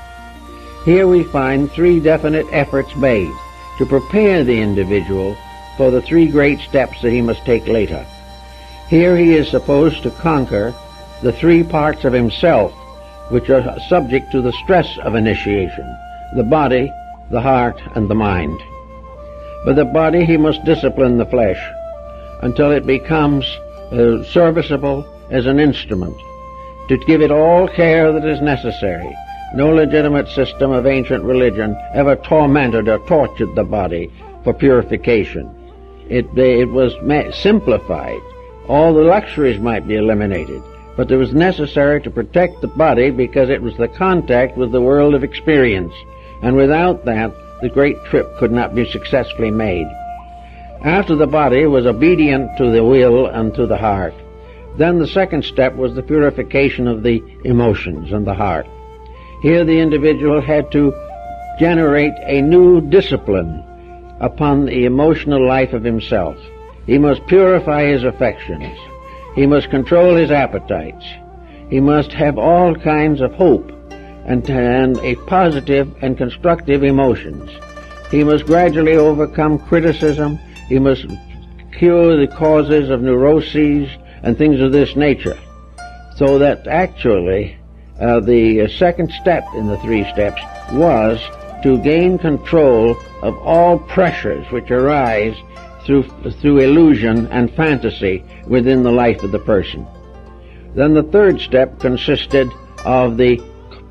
A: Here we find three definite efforts made to prepare the individual for the three great steps that he must take later. Here he is supposed to conquer the three parts of himself which are subject to the stress of initiation: the body, the heart, and the mind. By the body he must discipline the flesh until it becomes serviceable as an instrument, to give it all care that is necessary. No legitimate system of ancient religion ever tormented or tortured the body for purification. It was simplified. All the luxuries might be eliminated, but it was necessary to protect the body because it was the contact with the world of experience, and without that, the great trip could not be successfully made. After the body was obedient to the will and to the heart, then the second step was the purification of the emotions and the heart. Here the individual had to generate a new discipline upon the emotional life of himself. He must purify his affections. He must control his appetites. He must have all kinds of hope and a positive and constructive emotions. He must gradually overcome criticism. He must cure the causes of neuroses and things of this nature, so that actually the second step in the three steps was to gain control of all pressures which arise through illusion and fantasy within the life of the person. Then the third step consisted of the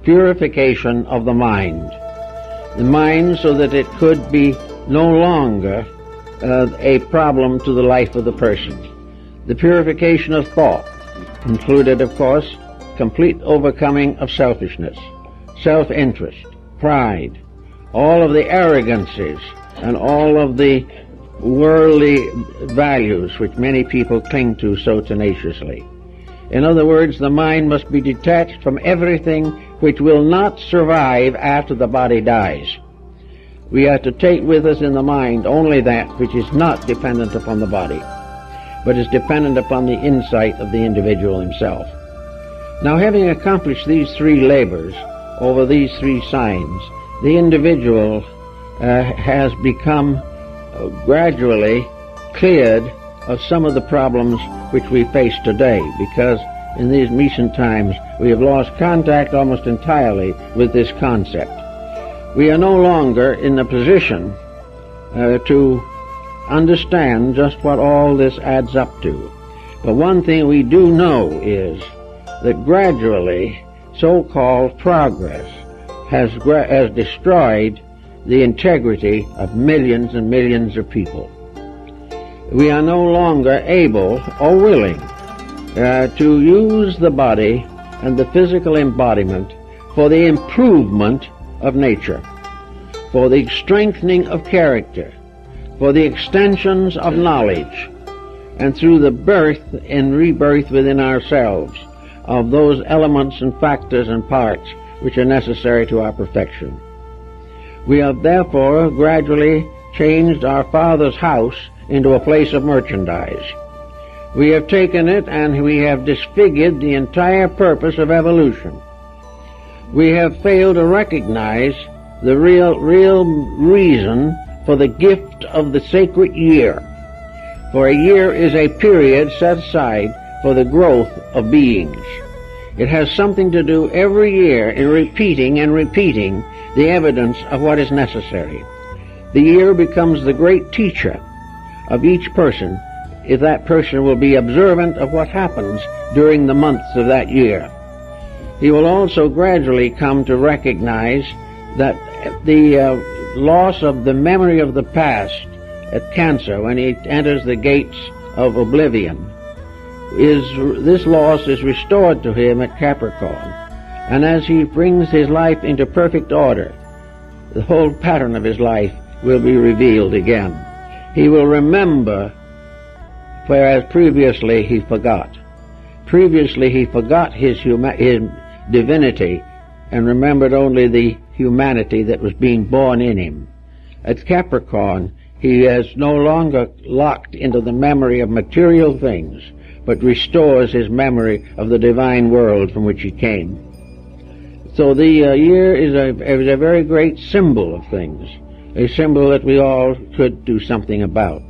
A: purification of the mind. The mind so that it could be no longer a problem to the life of the person. The purification of thought included, of course, complete overcoming of selfishness, self-interest, pride, all of the arrogances, and all of the worldly values which many people cling to so tenaciously. In other words, the mind must be detached from everything which will not survive after the body dies. We are to take with us in the mind only that which is not dependent upon the body, but is dependent upon the insight of the individual himself. Now, having accomplished these three labors over these three signs, the individual has become gradually cleared of some of the problems which we face today, because in these recent times we have lost contact almost entirely with this concept. We are no longer in a position to understand just what all this adds up to. But one thing we do know is that gradually so-called progress has destroyed the integrity of millions and millions of people. We are no longer able or willing to use the body and the physical embodiment for the improvement of nature, for the strengthening of character, for the extensions of knowledge, and through the birth and rebirth within ourselves of those elements and factors and parts which are necessary to our perfection. We have therefore gradually changed our Father's house into a place of merchandise. We have taken it and we have disfigured the entire purpose of evolution. We have failed to recognize the real reason for the gift of the sacred year. For a year is a period set aside for the growth of beings. It has something to do every year in repeating and repeating the evidence of what is necessary. The year becomes the great teacher of each person if that person will be observant of what happens during the months of that year. He will also gradually come to recognize that the loss of the memory of the past at Cancer, when he enters the gates of oblivion, this loss is restored to him at Capricorn. And as he brings his life into perfect order, the whole pattern of his life will be revealed again. He will remember, whereas previously he forgot. Previously he forgot his divinity and remembered only the humanity that was being born in him. At Capricorn, he is no longer locked into the memory of material things, but restores his memory of the divine world from which he came. So the year is a very great symbol of things, a symbol that we all could do something about.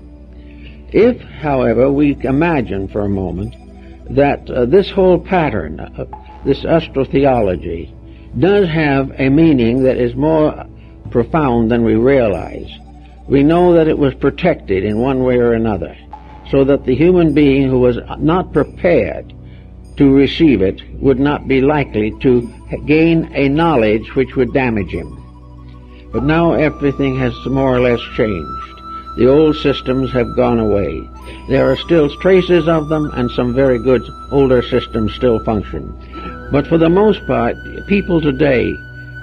A: If, however, we imagine for a moment that this whole pattern, this astro-theology, does have a meaning that is more profound than we realize, we know that it was protected in one way or another, so that the human being who was not prepared to receive it would not be likely to gain a knowledge which would damage him. But now everything has more or less changed. The old systems have gone away. There are still traces of them, and some very good older systems still function. But for the most part, people today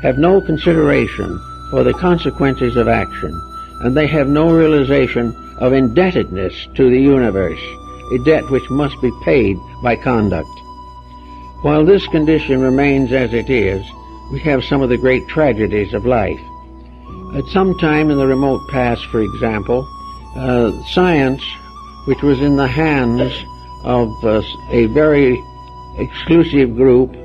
A: have no consideration for the consequences of action, and they have no realization of indebtedness to the universe, a debt which must be paid by conduct. While this condition remains as it is, we have some of the great tragedies of life. At some time in the remote past, for example, science, which was in the hands of a very exclusive group,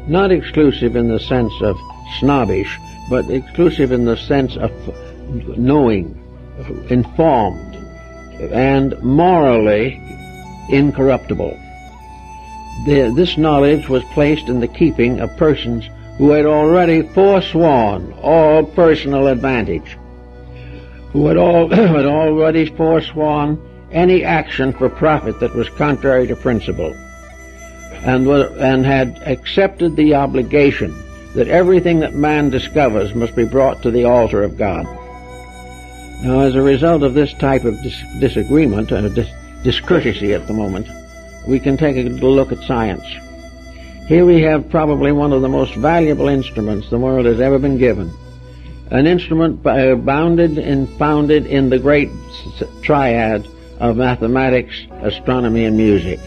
A: not exclusive in the sense of snobbish, but exclusive in the sense of knowing, informed, and morally incorruptible. This knowledge was placed in the keeping of persons who had already forsworn all personal advantage, who had already forsworn any action for profit that was contrary to principle, and had accepted the obligation that everything that man discovers must be brought to the altar of God. Now, as a result of this type of disagreement and discourtesy at the moment, we can take a look at science. Here we have probably one of the most valuable instruments the world has ever been given. An instrument founded in the great triad of mathematics, astronomy, and music.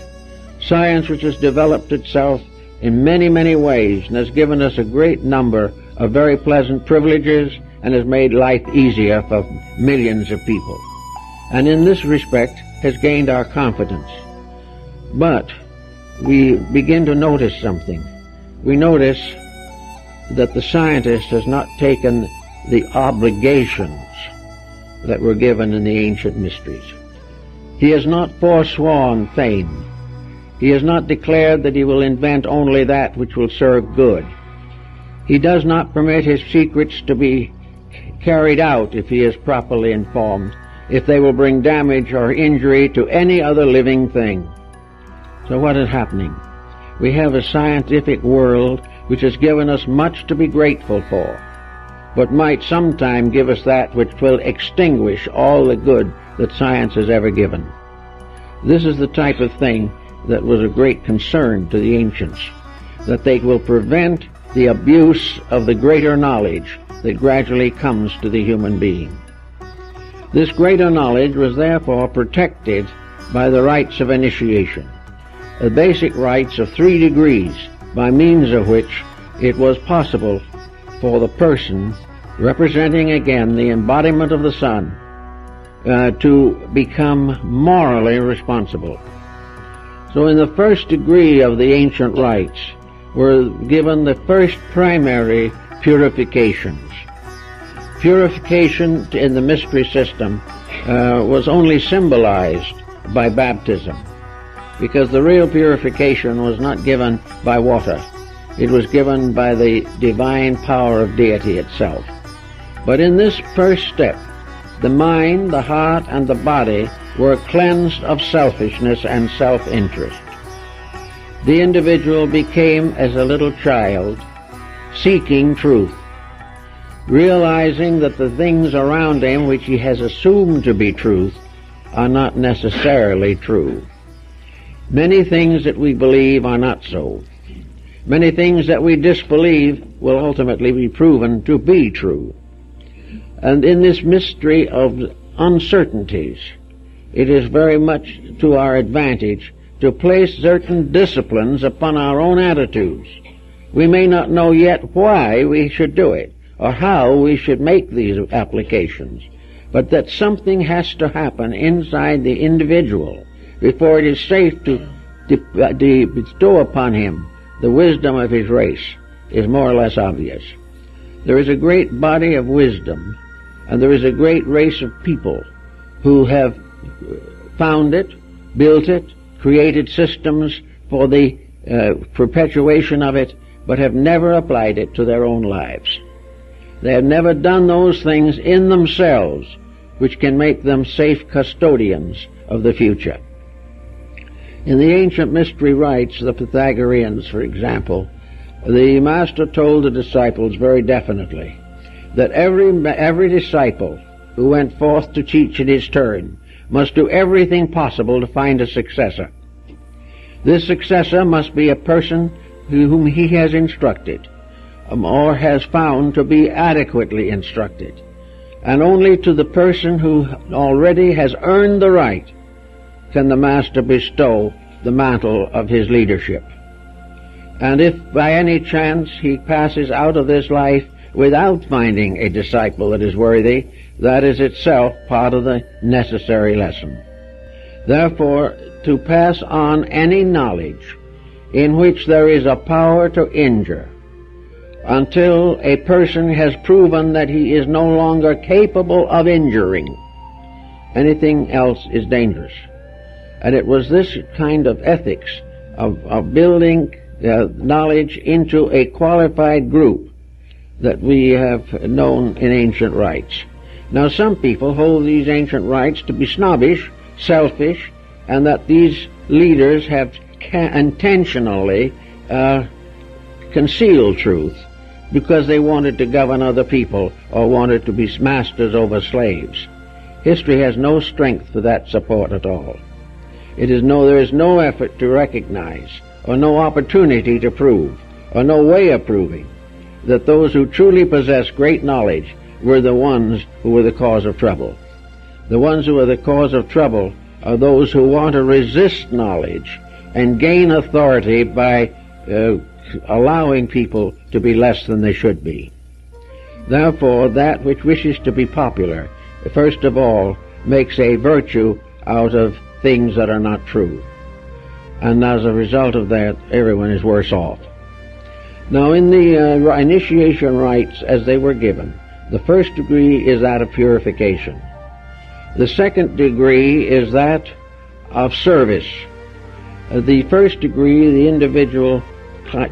A: Science which has developed itself in many, many ways and has given us a great number of very pleasant privileges and has made life easier for millions of people. And in this respect has gained our confidence. But we begin to notice something. We notice that the scientist has not taken the obligations that were given in the ancient mysteries. He has not forsworn fame. He has not declared that he will invent only that which will serve good. He does not permit his secrets to be carried out if he is properly informed, if they will bring damage or injury to any other living thing. So what is happening? We have a scientific world which has given us much to be grateful for, but might sometime give us that which will extinguish all the good that science has ever given. This is the type of thing that was a great concern to the ancients, that they will prevent the abuse of the greater knowledge that gradually comes to the human being. This greater knowledge was therefore protected by the rites of initiation, the basic rites of 3 degrees, by means of which it was possible for the person, representing again the embodiment of the sun, to become morally responsible. So in the first degree of the ancient rites were given the first primary purifications. Purification in the mystery system was only symbolized by baptism, because the real purification was not given by water. It was given by the divine power of deity itself. But in this first step, the mind, the heart, and the body were cleansed of selfishness and self-interest. The individual became as a little child, seeking truth, realizing that the things around him which he has assumed to be truth are not necessarily true. Many things that we believe are not so. Many things that we disbelieve will ultimately be proven to be true. And in this mystery of uncertainties, it is very much to our advantage to place certain disciplines upon our own attitudes. We may not know yet why we should do it, or how we should make these applications, but that something has to happen inside the individual before it is safe to bestow upon him the wisdom of his race is more or less obvious. There is a great body of wisdom, and there is a great race of people who have found it, built it, created systems for the perpetuation of it, but have never applied it to their own lives. They have never done those things in themselves which can make them safe custodians of the future. In the ancient mystery rites, the Pythagoreans, for example, the master told the disciples very definitely that every disciple who went forth to teach in his turn must do everything possible to find a successor. This successor must be a person whom he has instructed, or has found to be adequately instructed. And only to the person who already has earned the right can the master bestow the mantle of his leadership. And if by any chance he passes out of this life without finding a disciple that is worthy, that is itself part of the necessary lesson. Therefore, to pass on any knowledge in which there is a power to injure, until a person has proven that he is no longer capable of injuring, anything else is dangerous. And it was this kind of ethics of building knowledge into a qualified group that we have known in ancient rites. Now, some people hold these ancient rites to be snobbish, selfish, and that these leaders have intentionally concealed truth because they wanted to govern other people or wanted to be masters over slaves. History has no strength for that support at all. There is no effort to recognize, or no opportunity to prove, or no way of proving, that those who truly possess great knowledge were the ones who were the cause of trouble. The ones who are the cause of trouble are those who want to resist knowledge and gain authority by allowing people to be less than they should be. Therefore, that which wishes to be popular, first of all, makes a virtue out of things that are not true. And as a result of that, everyone is worse off. Now, in the initiation rites as they were given, the first degree is that of purification. The second degree is that of service. The first degree, the individual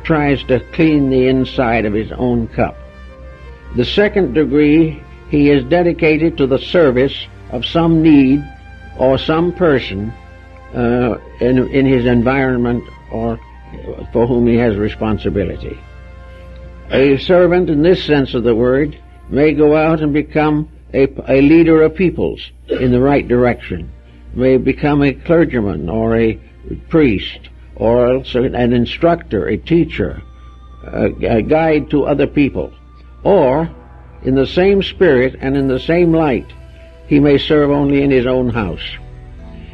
A: tries to clean the inside of his own cup. The second degree, he is dedicated to the service of some need or some person in his environment or for whom he has responsibility. A servant, in this sense of the word, may go out and become a leader of peoples in the right direction, may become a clergyman or a priest, or else an instructor, a teacher, a guide to other people. Or, in the same spirit and in the same light, he may serve only in his own house.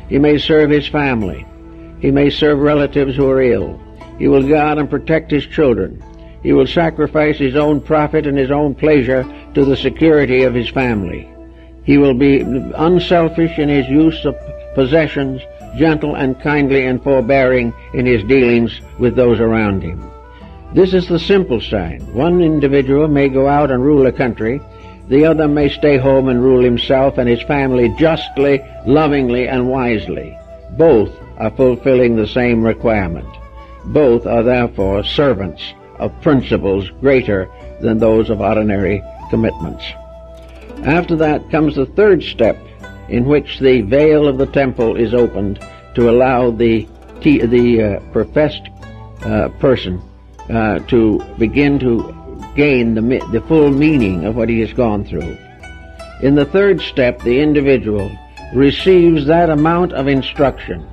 A: He may serve his family. He may serve relatives who are ill. He will go out and protect his children. He will sacrifice his own profit and his own pleasure to the security of his family. He will be unselfish in his use of possessions, gentle and kindly and forbearing in his dealings with those around him. This is the simple sign. One individual may go out and rule a country. The other may stay home and rule himself and his family justly, lovingly, and wisely. Both are fulfilling the same requirement. Both are therefore servants of principles greater than those of ordinary commitments. After that comes the third step, in which the veil of the temple is opened to allow the professed person to begin to gain the full meaning of what he has gone through. In the third step, the individual receives that amount of instruction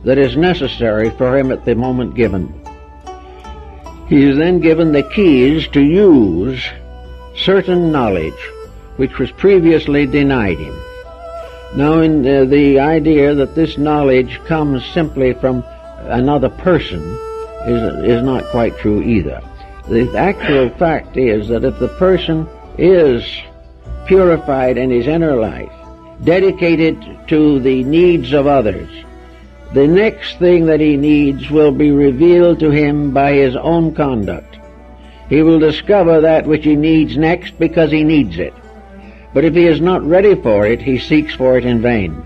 A: that is necessary for him at the moment given. He is then given the keys to use certain knowledge which was previously denied him. Now, in the idea that this knowledge comes simply from another person is not quite true either. The actual fact is that if the person is purified in his inner life, dedicated to the needs of others, the next thing that he needs will be revealed to him by his own conduct. He will discover that which he needs next because he needs it. But if he is not ready for it, he seeks for it in vain.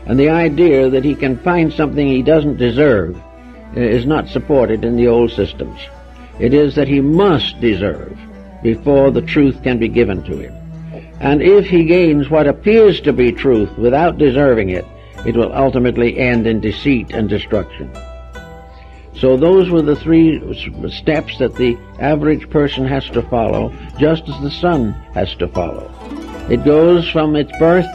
A: And the idea that he can find something he doesn't deserve is not supported in the old systems. It is that he must deserve before the truth can be given to him. And if he gains what appears to be truth without deserving it, it will ultimately end in deceit and destruction. So those were the three steps that the average person has to follow, just as the sun has to follow. It goes from its birth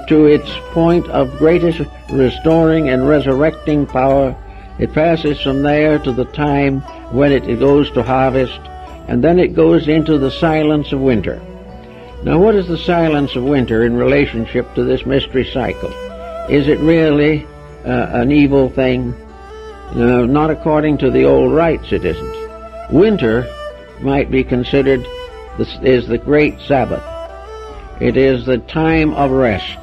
A: to its point of greatest restoring and resurrecting power. It passes from there to the time when it goes to harvest, and then it goes into the silence of winter. Now, what is the silence of winter in relationship to this mystery cycle? Is it really an evil thing? Not according to the old rites, it isn't. Winter might be considered is the great Sabbath. It is the time of rest.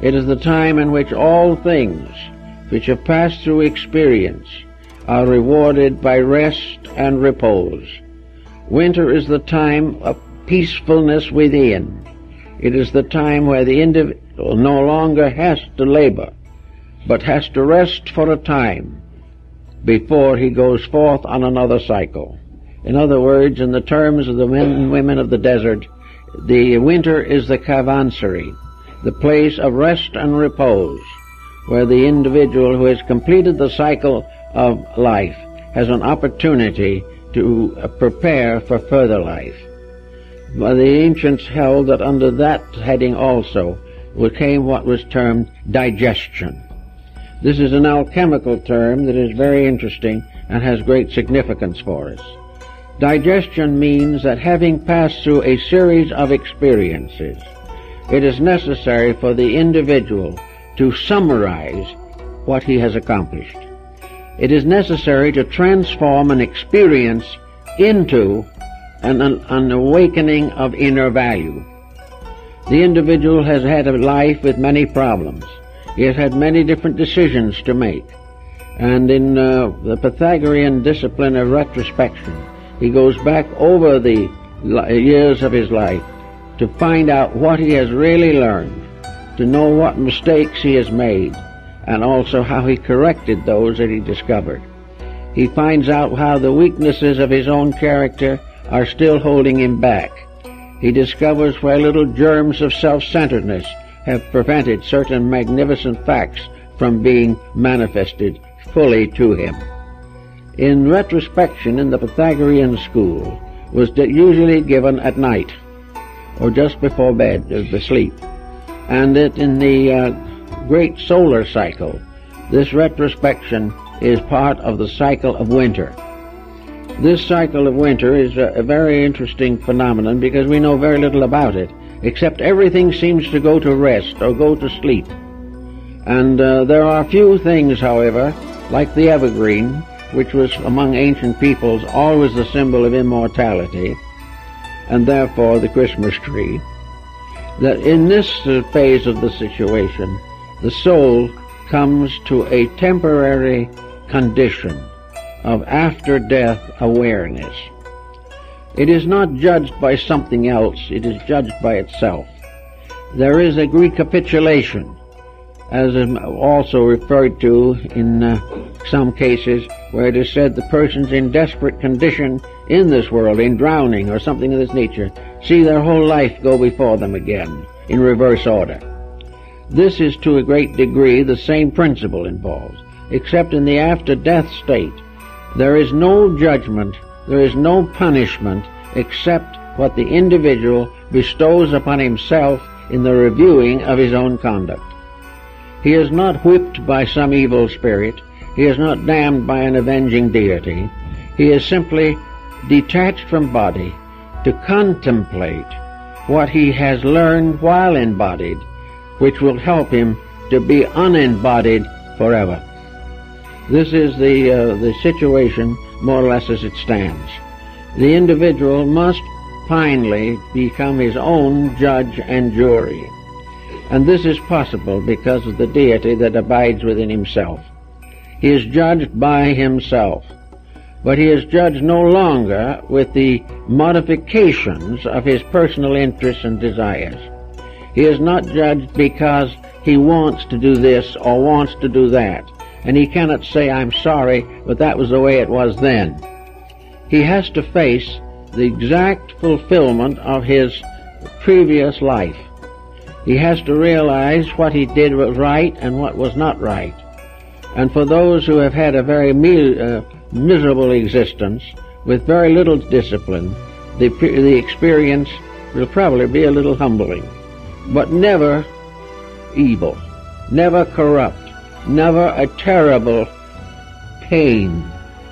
A: It is the time in which all things which have passed through experience are rewarded by rest and repose. Winter is the time of peacefulness within. It is the time where the individual no longer has to labor, but has to rest for a time before he goes forth on another cycle. In other words, in the terms of the men and women of the desert, the winter is the caravanserai, the place of rest and repose, where the individual who has completed the cycle of life has an opportunity to prepare for further life. But the ancients held that under that heading also came what was termed digestion. This is an alchemical term that is very interesting and has great significance for us. Digestion means that having passed through a series of experiences, it is necessary for the individual to summarize what he has accomplished. It is necessary to transform an experience into an awakening of inner value. The individual has had a life with many problems. He has had many different decisions to make. And in the Pythagorean discipline of retrospection, he goes back over the years of his life to find out what he has really learned, to know what mistakes he has made, and also how he corrected those that he discovered. He finds out how the weaknesses of his own character are still holding him back. He discovers where little germs of self-centeredness have prevented certain magnificent facts from being manifested fully to him. In retrospection in the Pythagorean school was usually given at night or just before bed, to sleep. And that in the great solar cycle, this retrospection is part of the cycle of winter. This cycle of winter is a very interesting phenomenon because we know very little about it, except everything seems to go to rest or go to sleep. And there are few things, however, like the evergreen, which was among ancient peoples always the symbol of immortality, and therefore the Christmas tree, that in this phase of the situation, the soul comes to a temporary condition of after-death awareness. It is not judged by something else, it is judged by itself. There is a recapitulation, as is also referred to in some cases where it is said the person's in desperate condition in this world, in drowning or something of this nature, see their whole life go before them again in reverse order. This is to a great degree the same principle involved, except in the after-death state there is no judgment, there is no punishment except what the individual bestows upon himself in the reviewing of his own conduct. He is not whipped by some evil spirit, he is not damned by an avenging deity, he is simply detached from body to contemplate what he has learned while embodied, which will help him to be unembodied forever. This is the situation more or less as it stands. The individual must finally become his own judge and jury. And this is possible because of the deity that abides within himself. He is judged by himself, but he is judged no longer with the modifications of his personal interests and desires. He is not judged because he wants to do this or wants to do that, and he cannot say, I'm sorry, but that was the way it was then. He has to face the exact fulfillment of his previous life. He has to realize what he did was right and what was not right. And for those who have had a very miserable existence with very little discipline, the experience will probably be a little humbling, but never evil, never corrupt, never a terrible pain,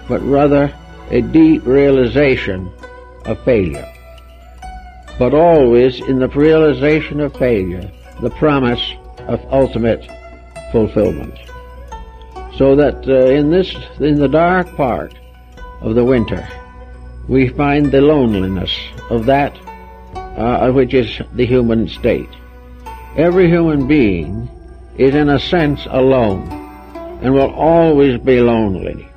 A: but rather a deep realization of failure. But always in the realization of failure, the promise of ultimate fulfillment. So that in the dark part of the winter, we find the loneliness of that which is the human state. Every human being is in a sense alone and will always be lonely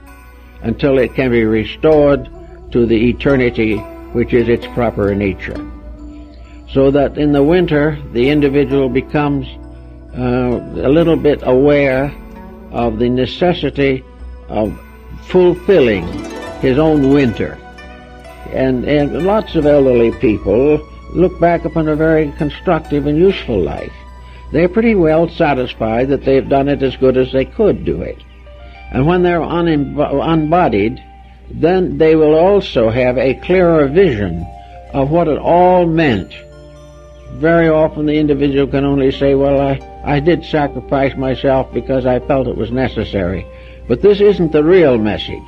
A: until it can be restored to the eternity which is its proper nature. So that in the winter the individual becomes a little bit aware of the necessity of fulfilling his own winter. And lots of elderly people look back upon a very constructive and useful life. They're pretty well satisfied that they've done it as good as they could do it. And when they're unbodied, then they will also have a clearer vision of what it all meant. Very often the individual can only say, well, I did sacrifice myself because I felt it was necessary. But this isn't the real message.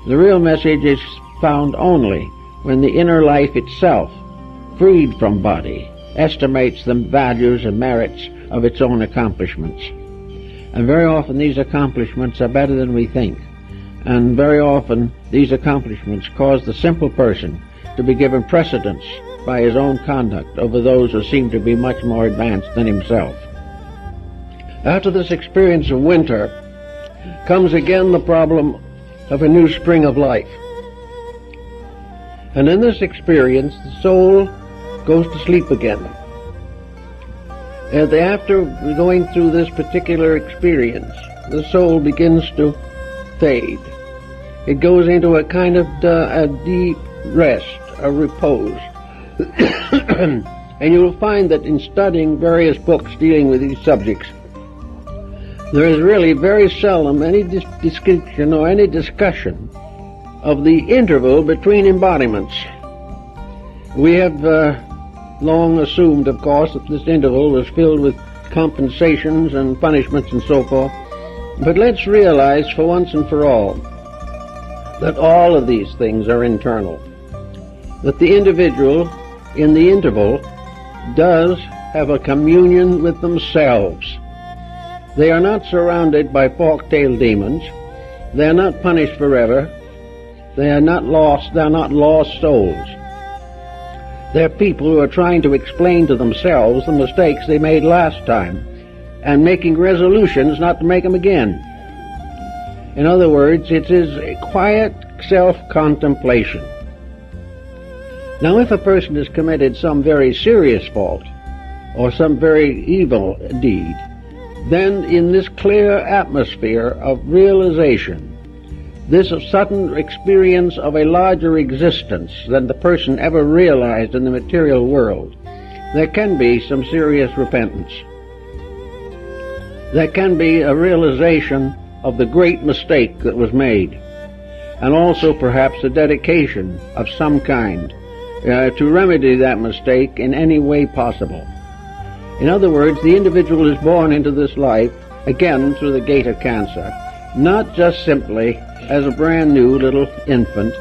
A: The real message is found only when the inner life itself, freed from body, estimates the values and merits of its own accomplishments. And very often these accomplishments are better than we think. And very often these accomplishments cause the simple person to be given precedence by his own conduct over those who seem to be much more advanced than himself. After this experience of winter comes again the problem of a new spring of life. And in this experience, the soul goes to sleep again. After going through this particular experience, the soul begins to fade. It goes into a kind of a deep rest, a repose. And you'll find that in studying various books dealing with these subjects, there is really very seldom any description or any discussion of the interval between embodiments. We have long assumed, of course, that this interval was filled with compensations and punishments and so forth. But let's realize for once and for all that all of these things are internal. That the individual in the interval does have a communion with themselves. They are not surrounded by fork-tailed demons. They are not punished forever. They are not lost. They are not lost souls. They're people who are trying to explain to themselves the mistakes they made last time and making resolutions not to make them again. In other words, it is a quiet self-contemplation. Now, if a person has committed some very serious fault or some very evil deed, then in this clear atmosphere of realization, this sudden experience of a larger existence than the person ever realized in the material world, there can be some serious repentance. There can be a realization of the great mistake that was made, and also perhaps a dedication of some kind to remedy that mistake in any way possible. In other words, the individual is born into this life, again through the gate of cancer, not just simply as a brand new little infant,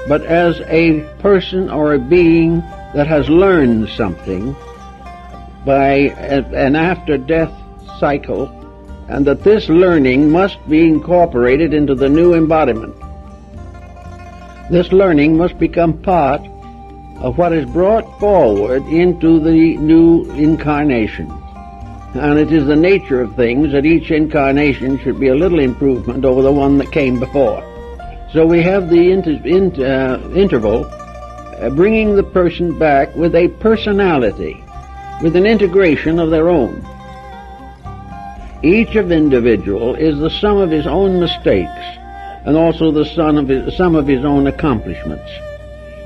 A: but as a person or a being that has learned something by an after-death cycle, and that this learning must be incorporated into the new embodiment. This learning must become part of what is brought forward into the new incarnation. And it is the nature of things that each incarnation should be a little improvement over the one that came before. So we have the interval bringing the person back with a personality, with an integration of their own. Each individual is the sum of his own mistakes and also the sum of his own accomplishments.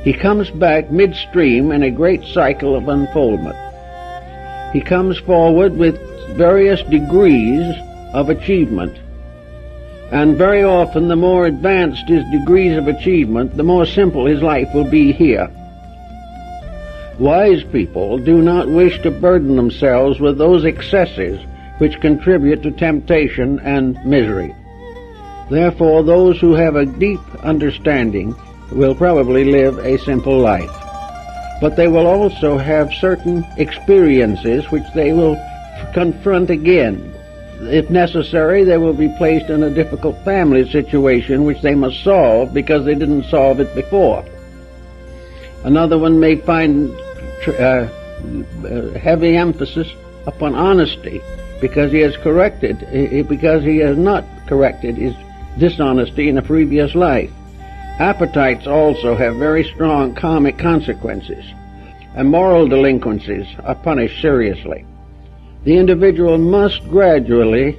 A: He comes back midstream in a great cycle of unfoldment. He comes forward with various degrees of achievement. And very often, the more advanced his degrees of achievement, the more simple his life will be here. Wise people do not wish to burden themselves with those excesses which contribute to temptation and misery. Therefore, those who have a deep understanding will probably live a simple life. But they will also have certain experiences which they will confront again. If necessary, they will be placed in a difficult family situation which they must solve because they didn't solve it before. Another one may find heavy emphasis upon honesty because he has not corrected his dishonesty in a previous life. Appetites also have very strong karmic consequences, and moral delinquencies are punished seriously. The individual must gradually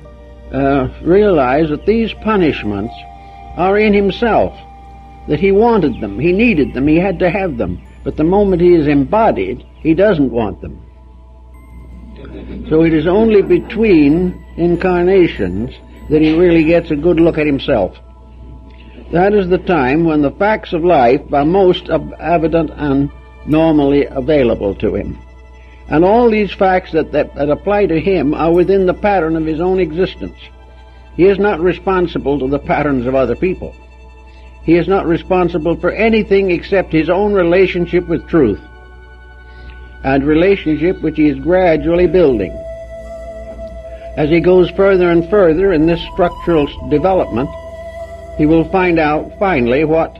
A: realize that these punishments are in himself, that he wanted them, he needed them, he had to have them, but the moment he is embodied, he doesn't want them. So it is only between incarnations that he really gets a good look at himself. That is the time when the facts of life are most evident and normally available to him. And all these facts that apply to him are within the pattern of his own existence. He is not responsible to the patterns of other people. He is not responsible for anything except his own relationship with truth, and relationship which he is gradually building. As he goes further and further in this structural development, he will find out finally what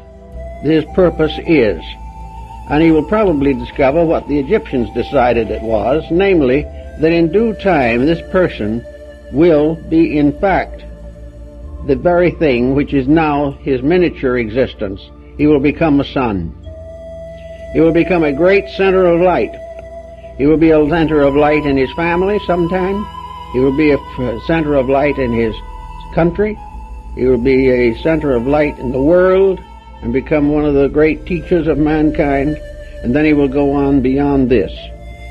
A: his purpose is. And he will probably discover what the Egyptians decided it was, namely, that in due time this person will be in fact the very thing which is now his miniature existence. He will become a sun. He will become a great center of light. He will be a center of light in his family sometime. He will be a center of light in his country. He will be a center of light in the world and become one of the great teachers of mankind. And then he will go on beyond this.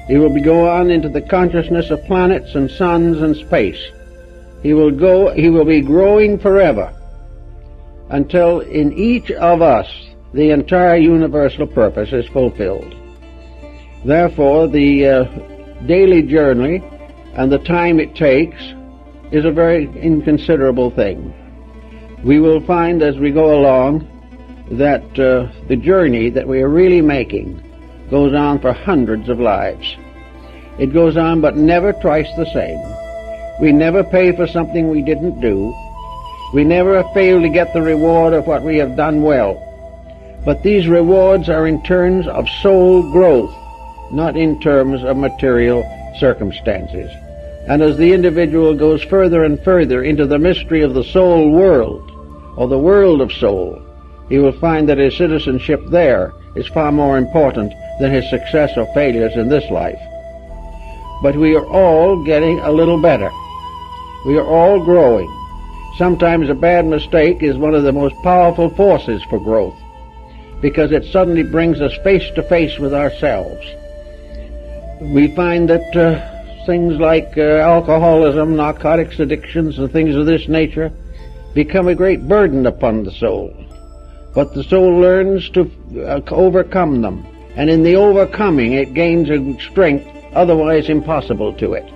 A: He will go on into the consciousness of planets and suns and space. He will be growing forever until in each of us the entire universal purpose is fulfilled. Therefore, the daily journey and the time it takes is a very inconsiderable thing. We will find as we go along that the journey that we are really making goes on for hundreds of lives. It goes on, but never twice the same. We never pay for something we didn't do. We never fail to get the reward of what we have done well. But these rewards are in terms of soul growth, not in terms of material circumstances. And as the individual goes further and further into the mystery of the soul world, or the world of soul, he will find that his citizenship there is far more important than his success or failures in this life. But we are all getting a little better. We are all growing. Sometimes a bad mistake is one of the most powerful forces for growth, because it suddenly brings us face to face with ourselves. We find that things like alcoholism, narcotics addictions, and things of this nature become a great burden upon the soul. But the soul learns to overcome them, and in the overcoming it gains a strength otherwise impossible to it.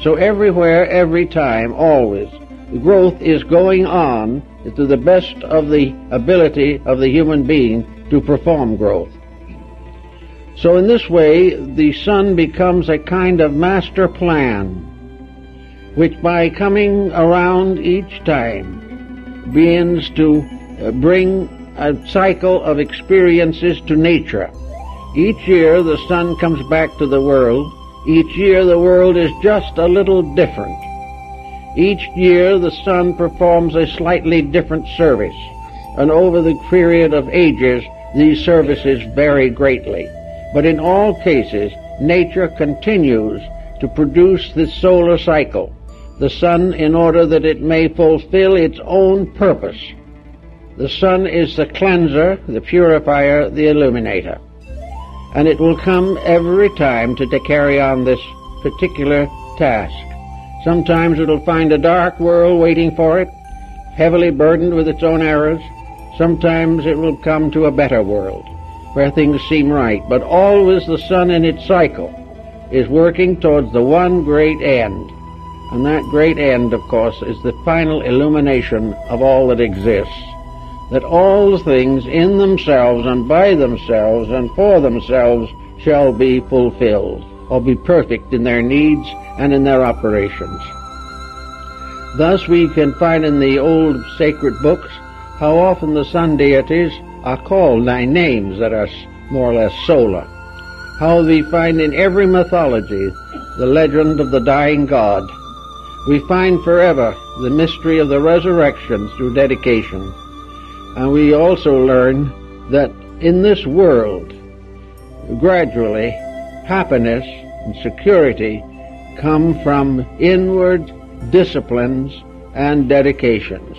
A: So everywhere, every time, always, the growth is going on to the best of the ability of the human being to perform growth. So in this way, the sun becomes a kind of master plan, which by coming around each time begins to bring a cycle of experiences to nature. Each year the sun comes back to the world. Each year the world is just a little different. Each year the sun performs a slightly different service, and over the period of ages these services vary greatly. But in all cases, nature continues to produce this solar cycle, the sun, in order that it may fulfill its own purpose. The sun is the cleanser, the purifier, the illuminator. And it will come every time to carry on this particular task. Sometimes it will find a dark world waiting for it, heavily burdened with its own errors. Sometimes it will come to a better world, where things seem right. But always the sun in its cycle is working towards the one great end. And that great end, of course, is the final illumination of all that exists. That all things in themselves and by themselves and for themselves shall be fulfilled, or be perfect in their needs and in their operations. Thus we can find in the old sacred books how often the sun deities are called by names that are more or less solar. How we find in every mythology the legend of the dying god. We find forever the mystery of the resurrection through dedication. And we also learn that in this world, gradually, happiness and security come from inward disciplines and dedications.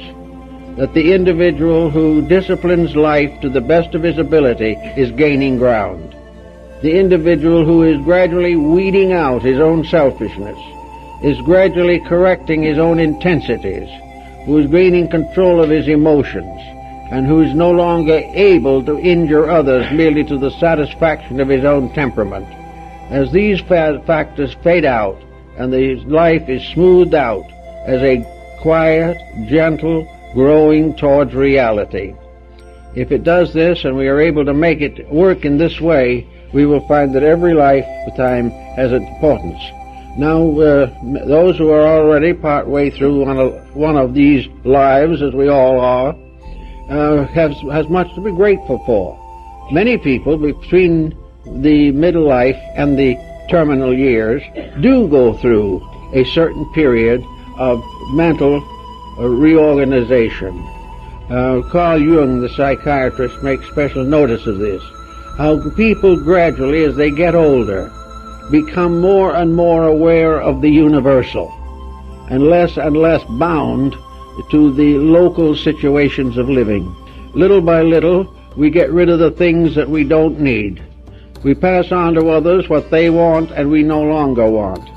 A: That the individual who disciplines life to the best of his ability is gaining ground. The individual who is gradually weeding out his own selfishness, is gradually correcting his own intensities, who is gaining control of his emotions, and who is no longer able to injure others merely to the satisfaction of his own temperament. As these factors fade out and the life is smoothed out as a quiet, gentle, growing towards reality. If it does this and we are able to make it work in this way, we will find that every lifetime has importance. Now, those who are already part way through one of these lives, as we all are, has much to be grateful for. Many people between the middle life and the terminal years do go through a certain period of mental reorganization. Carl Jung, the psychiatrist, makes special notice of this. How people gradually, as they get older, become more and more aware of the universal and less bound to the local situations of living. Little by little, we get rid of the things that we don't need. We pass on to others what they want and we no longer want.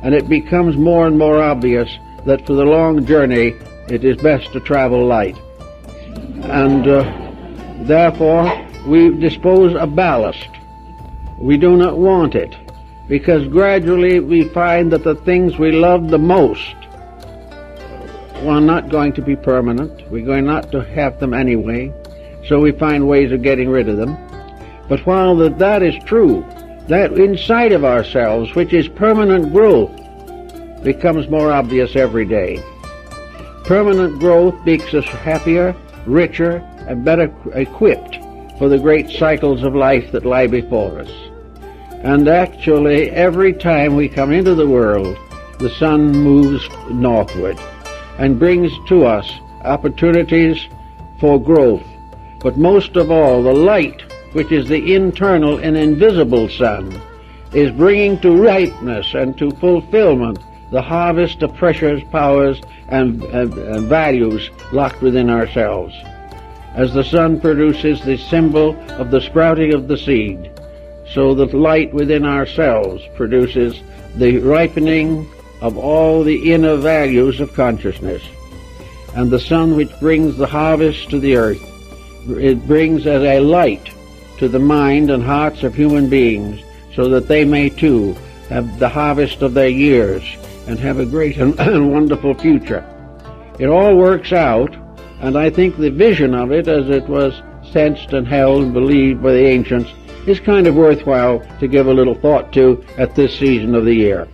A: And it becomes more and more obvious that for the long journey, it is best to travel light. And therefore, we dispose of ballast. We do not want it, because gradually we find that the things we love the most are not going to be permanent. We're going not to have them anyway, so we find ways of getting rid of them. But while that is true, that inside of ourselves, which is permanent growth, becomes more obvious every day. Permanent growth makes us happier, richer, and better equipped for the great cycles of life that lie before us. And actually, every time we come into the world, the sun moves northward and brings to us opportunities for growth. But most of all, the light, which is the internal and invisible sun, is bringing to ripeness and to fulfillment the harvest of precious powers and values locked within ourselves. As the sun produces the symbol of the sprouting of the seed, so the light within ourselves produces the ripening of all the inner values of consciousness. And the sun which brings the harvest to the earth, it brings as a light to the mind and hearts of human beings, so that they may too have the harvest of their years and have a great and wonderful future. It all works out, and I think the vision of it, as it was sensed and held and believed by the ancients, is kind of worthwhile to give a little thought to at this season of the year.